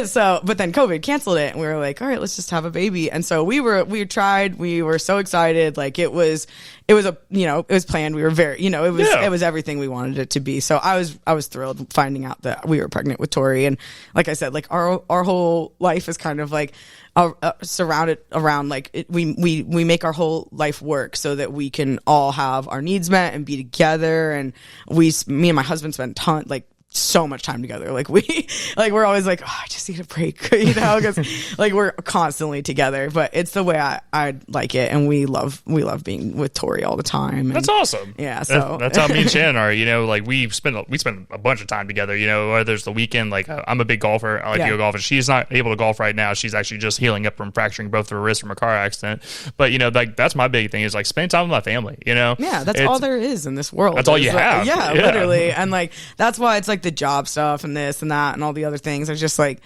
So, but then COVID canceled it, and we were like, all right, let's just have a baby. And so we were so excited. Like it was planned. We were very, it was everything we wanted it to be. So I was thrilled finding out that we were pregnant with Tori. And like I said, like our whole life is kind of like surrounded around like we make our whole life work so that we can all have our needs met and be together. And me and my husband spend so much time together. Like we're always like, oh, just need a break, because like we're constantly together, but it's the way I like it. And we love being with Tori all the time. And, that's awesome. Yeah. So that's how me and Shannon are, like we spend a bunch of time together, whether there's the weekend, like I'm a big golfer. I like to go golfing. She's not able to golf right now. She's actually just healing up from fracturing both of her wrists from a car accident. But, like that's my big thing is like spending time with my family, Yeah. That's all there is in this world. That's all you have. Yeah, literally. And like, that's why it's like the job stuff and this and that and all the other things are just like,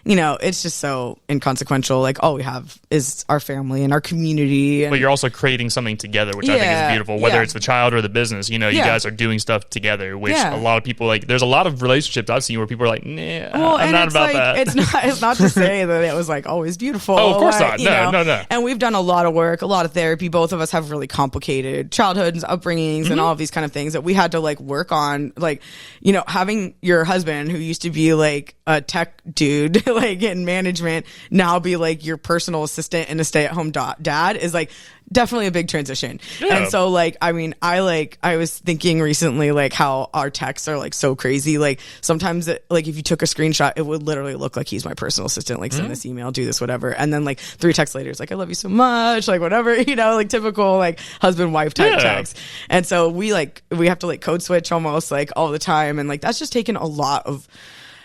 it's just so inconsequential. Like all we have is our family and our community. And, but you're also creating something together, which I think is beautiful. Whether it's the child or the business, you guys are doing stuff together. Which a lot of people like. There's a lot of relationships I've seen where people are like, "Nah, I'm not about that." It's not to say that it was like always beautiful. Oh, of course not. No. And we've done a lot of work, a lot of therapy. Both of us have really complicated childhoods, upbringings, and all of these kind of things that we had to like work on. Like, having your husband who used to be like a tech dude, like in management, now be like your personal assistant and a stay-at-home dad is like definitely a big transition. And so like, I mean, I was thinking recently like how our texts are like so crazy. Like sometimes like if you took a screenshot, it would literally look like he's my personal assistant, like send this email, do this, whatever. And then like 3 texts later, it's like, I love you so much, like whatever, like typical like husband wife type text. And so we have to like code switch almost like all the time. And like, that's just taken a lot of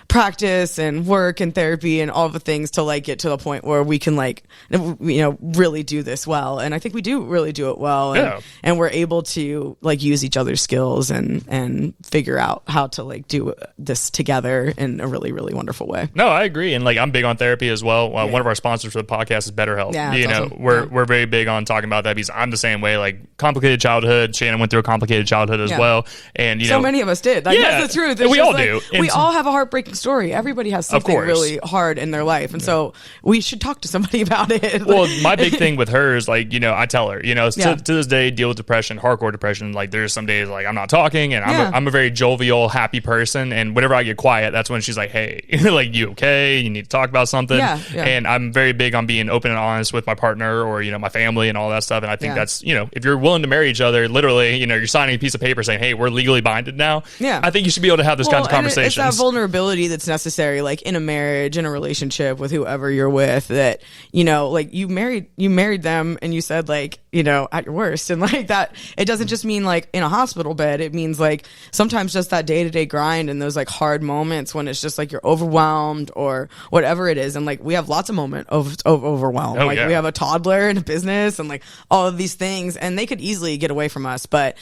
practice and work and therapy and all the things to like get to the point where we can like really do this well. And I think we do really do it well, and we're able to like use each other's skills and figure out how to like do this together in a really, really wonderful way. No, I agree. And like I'm big on therapy as well. One of our sponsors for the podcast is BetterHelp. Awesome. We're very big on talking about that because I'm the same way. Like complicated childhood, Shannon went through a complicated childhood as well, and so many of us did. Like that's the truth. We all do. We all have a heartbreaking story. Everybody has something really hard in their life, and so we should talk to somebody about it. Well, my big thing with her is like, I tell her, to this day, deal with depression, hardcore depression. Like there's some days like I'm not talking, and I'm a very jovial, happy person, and whenever I get quiet, that's when she's like, hey, like you okay? You need to talk about something. And I'm very big on being open and honest with my partner or my family and all that stuff. And I think that's if you're willing to marry each other, literally, you're signing a piece of paper saying, hey, we're legally binded now. I think you should be able to have this kinds of conversations. It's that vulnerability that's necessary, like in a marriage, in a relationship with whoever you're with, that like you married them and you said like at your worst, and like that it doesn't just mean like in a hospital bed. It means like sometimes just that day-to-day grind and those like hard moments when it's just like you're overwhelmed or whatever it is. And like we have lots of moments of overwhelm. We have a toddler and a business and like all of these things, and they could easily get away from us, but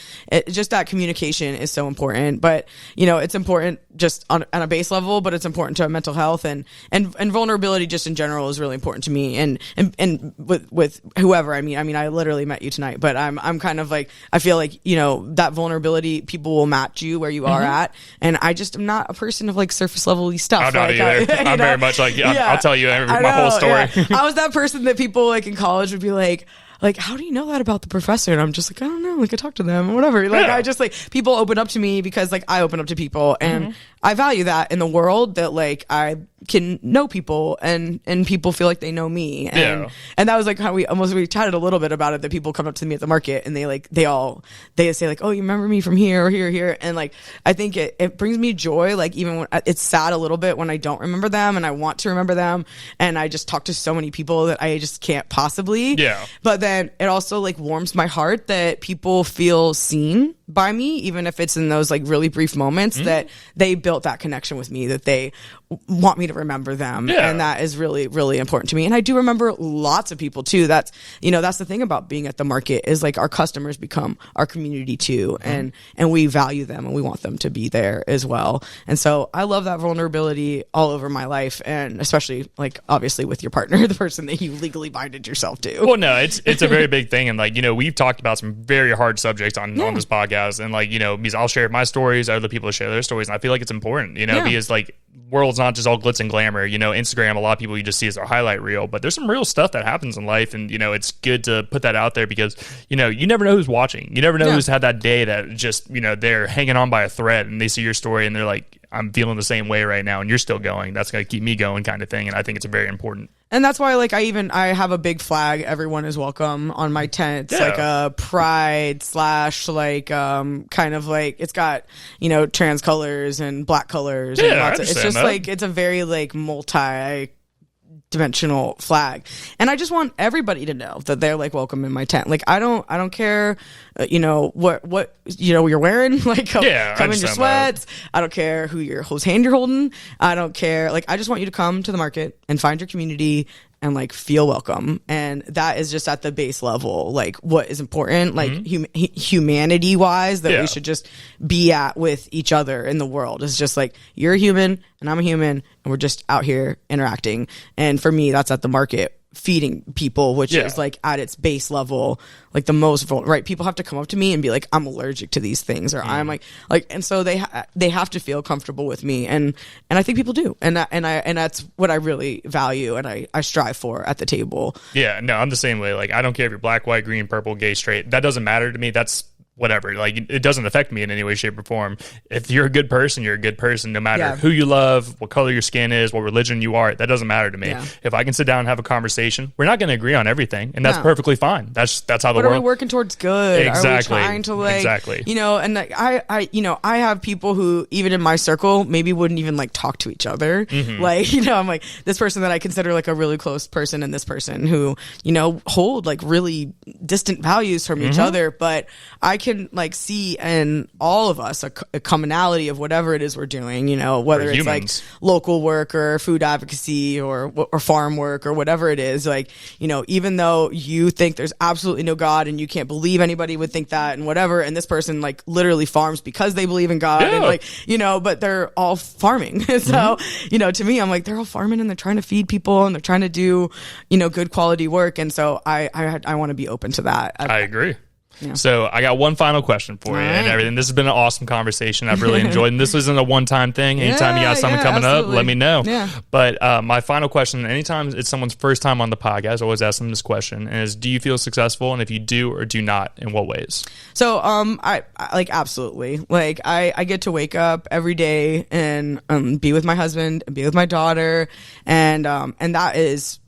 just that communication is so important. But it's important just on a base level, but it's important to mental health and vulnerability just in general is really important to me, and with whoever. I mean I literally met you tonight, but I'm kind of like, I feel like that vulnerability, people will match you where you are at, and I just am not a person of like surface level stuff. I'm not either. I'm very much like I'll tell you my whole story. I was that person that people like in college would be like, how do you know that about the professor? And I'm just like, I don't know. Like I talk to them or whatever. Like I just like, people open up to me because like I open up to people, and I value that in the world, that like I can know people and people feel like they know me. And that was like how we chatted a little bit about it, that people come up to me at the market and they say like, oh, you remember me from here or here. And like, I think it brings me joy. Like even when it's sad a little bit when I don't remember them and I want to remember them. And I just talk to so many people that I just can't possibly. But then it also like warms my heart that people feel seen by me, even if it's in those like really brief moments, that they built that connection with me, that they want me to remember them. And that is really, really important to me. And I do remember lots of people too. That's the thing about being at the market, is like our customers become our community too. And we value them and we want them to be there as well. And so I love that vulnerability all over my life, and especially like obviously with your partner, the person that you legally binded yourself to. Well, no, it's a very big thing. And like, we've talked about some very hard subjects on this podcast, and like, because I'll share my stories, other people share their stories, and I feel like it's important, because like world's not just all glitz and glamour. Instagram, a lot of people you just see as their highlight reel, but there's some real stuff that happens in life, and it's good to put that out there, because you never know who's watching. You never know who's had that day that just they're hanging on by a thread and they see your story and they're like, I'm feeling the same way right now and you're still going, that's going to keep me going kind of thing. And I think it's a very important. And that's why, like, I have a big flag. Everyone is welcome on my tent. It's like a pride / like, kind of like, it's got, you know, trans colors and black colors. And it's just that. Like, it's a very, like, multi-dimensional flag. And I just want everybody to know that they're, like, welcome in my tent. Like, I don't care, you know, what, you know, you're wearing, like, come in your sweats. I don't care whose hand you're holding. I don't care. Like, I just want you to come to the market and find your community and, like, feel welcome. And that is just at the base level, like, what is important, like, humanity wise, that we should just be at with each other in the world. It's just like, you're a human and I'm a human and we're just out here interacting. And for me, that's at the market, feeding people, which is, like, at its base level, like, the most vulnerable, right? People have to come up to me and be like, I'm allergic to these things, or I'm like, and so they have to feel comfortable with me, and I think people do, and that's what I really value and I strive for at the table. Yeah, no, I'm the same way. Like, I don't care if you're black, white, green, purple, gay, straight. That doesn't matter to me. That's whatever. Like, it doesn't affect me in any way, shape, or form. If you're a good person, you're a good person, no matter who you love, what color your skin is, what religion you are. That doesn't matter to me. If I can sit down and have a conversation, we're not going to agree on everything, and that's perfectly fine. That's how the world. But are we working towards good? Exactly. Are we trying to, like, you know? And, like, I have people who, even in my circle, maybe wouldn't even, like, talk to each other. Like, you know, I'm like, this person that I consider, like, a really close person, and this person who, you know, hold, like, really distant values from each other, but I can, like, see in all of us a commonality of whatever it is we're doing, you know, whether it's like local work or food advocacy or farm work or whatever it is. Like, you know, even though you think there's absolutely no God and you can't believe anybody would think that and whatever, and this person, like, literally farms because they believe in God, and, like, you know, but they're all farming. So, you know, to me, I'm like, they're all farming and they're trying to feed people and they're trying to do, you know, good quality work. And so I want to be open to that. I agree. Yeah. So I got one final question for you and everything. This has been an awesome conversation. I've really enjoyed it. And this isn't a one-time thing. Anytime you got something coming up, let me know. Yeah. But my final question, anytime it's someone's first time on the podcast, I always ask them this question, and is, do you feel successful? And if you do or do not, in what ways? So I like, absolutely. Like, I get to wake up every day and be with my husband and be with my daughter, and that is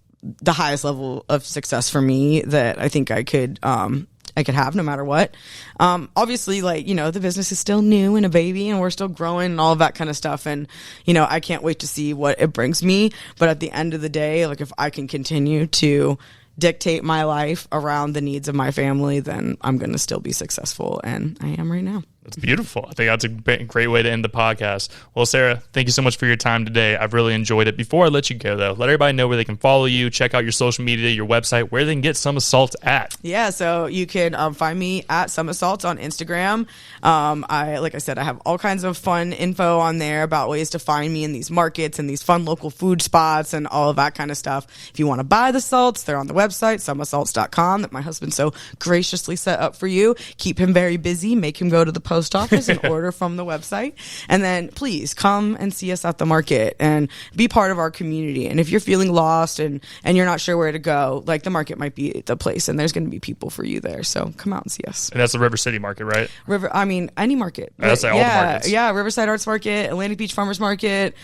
the highest level of success for me that I think I could have no matter what. Obviously, like, you know, the business is still new and a baby and we're still growing and all of that kind of stuff. And, you know, I can't wait to see what it brings me. But at the end of the day, like, if I can continue to dictate my life around the needs of my family, then I'm going to still be successful. And I am right now. That's beautiful. I think that's a great way to end the podcast. Well, Sarah, thank you so much for your time today. I've really enjoyed it. Before I let you go, though, let everybody know where they can follow you, check out your social media, your website, where they can get Summa Salts at. Yeah, so you can find me at Summa Salts on Instagram. Like I said, I have all kinds of fun info on there about ways to find me in these markets and these fun local food spots and all of that kind of stuff. If you want to buy the salts, they're on the website, summasalts.com, that my husband so graciously set up for you. Keep him very busy. Make him go to the post office and order from the website. And then please come and see us at the market and be part of our community. And if you're feeling lost and you're not sure where to go, like, the market might be the place, and there's going to be people for you there. So come out and see us. And that's the River City Market, right? Any market. That's all the markets. Yeah, Riverside Arts Market, Atlantic Beach Farmers Market.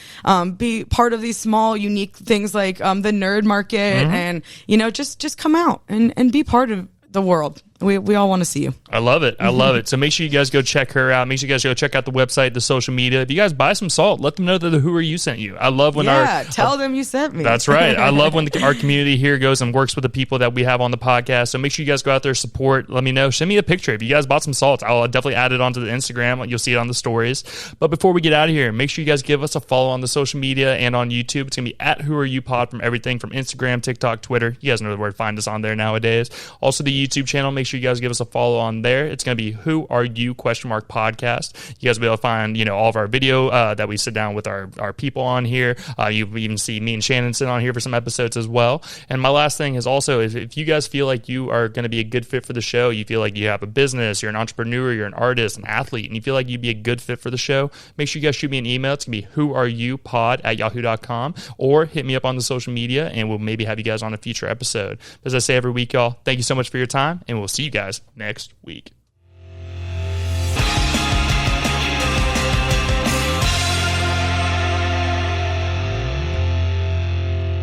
Be part of these small, unique things like the Nerd Market, and, you know, just come out and be part of the world. We all want to see you. I love it. I love it. So make sure you guys go check her out. Make sure you guys go check out the website, the social media. If you guys buy some salt, let them know that the Who Are You sent you. I love when tell them you sent me. That's right. I love when our community here goes and works with the people that we have on the podcast. So make sure you guys go out there, support. Let me know. Send me a picture. If you guys bought some salt, I'll definitely add it onto the Instagram. You'll see it on the stories. But before we get out of here, make sure you guys give us a follow on the social media and on YouTube. It's going to be at Who Are You Pod from everything from Instagram, TikTok, Twitter. You guys know where to find us on there nowadays. Also the YouTube channel. Make sure you guys give us a follow on there. It's going to be Who Are You podcast. You guys will be able to find, you know, all of our video that we sit down with our people on here. You even see me and Shannon sit on here for some episodes as well. And my last thing is also, if you guys feel like you are going to be a good fit for the show, you feel like you have a business, you're an entrepreneur, you're an artist, an athlete, and you feel like you'd be a good fit for the show, make sure you guys shoot me an email. It's going to be whoareyoupod@yahoo.com, or hit me up on the social media and we'll maybe have you guys on a future episode. As I say every week, y'all, thank you so much for your time, and we'll see you guys next week.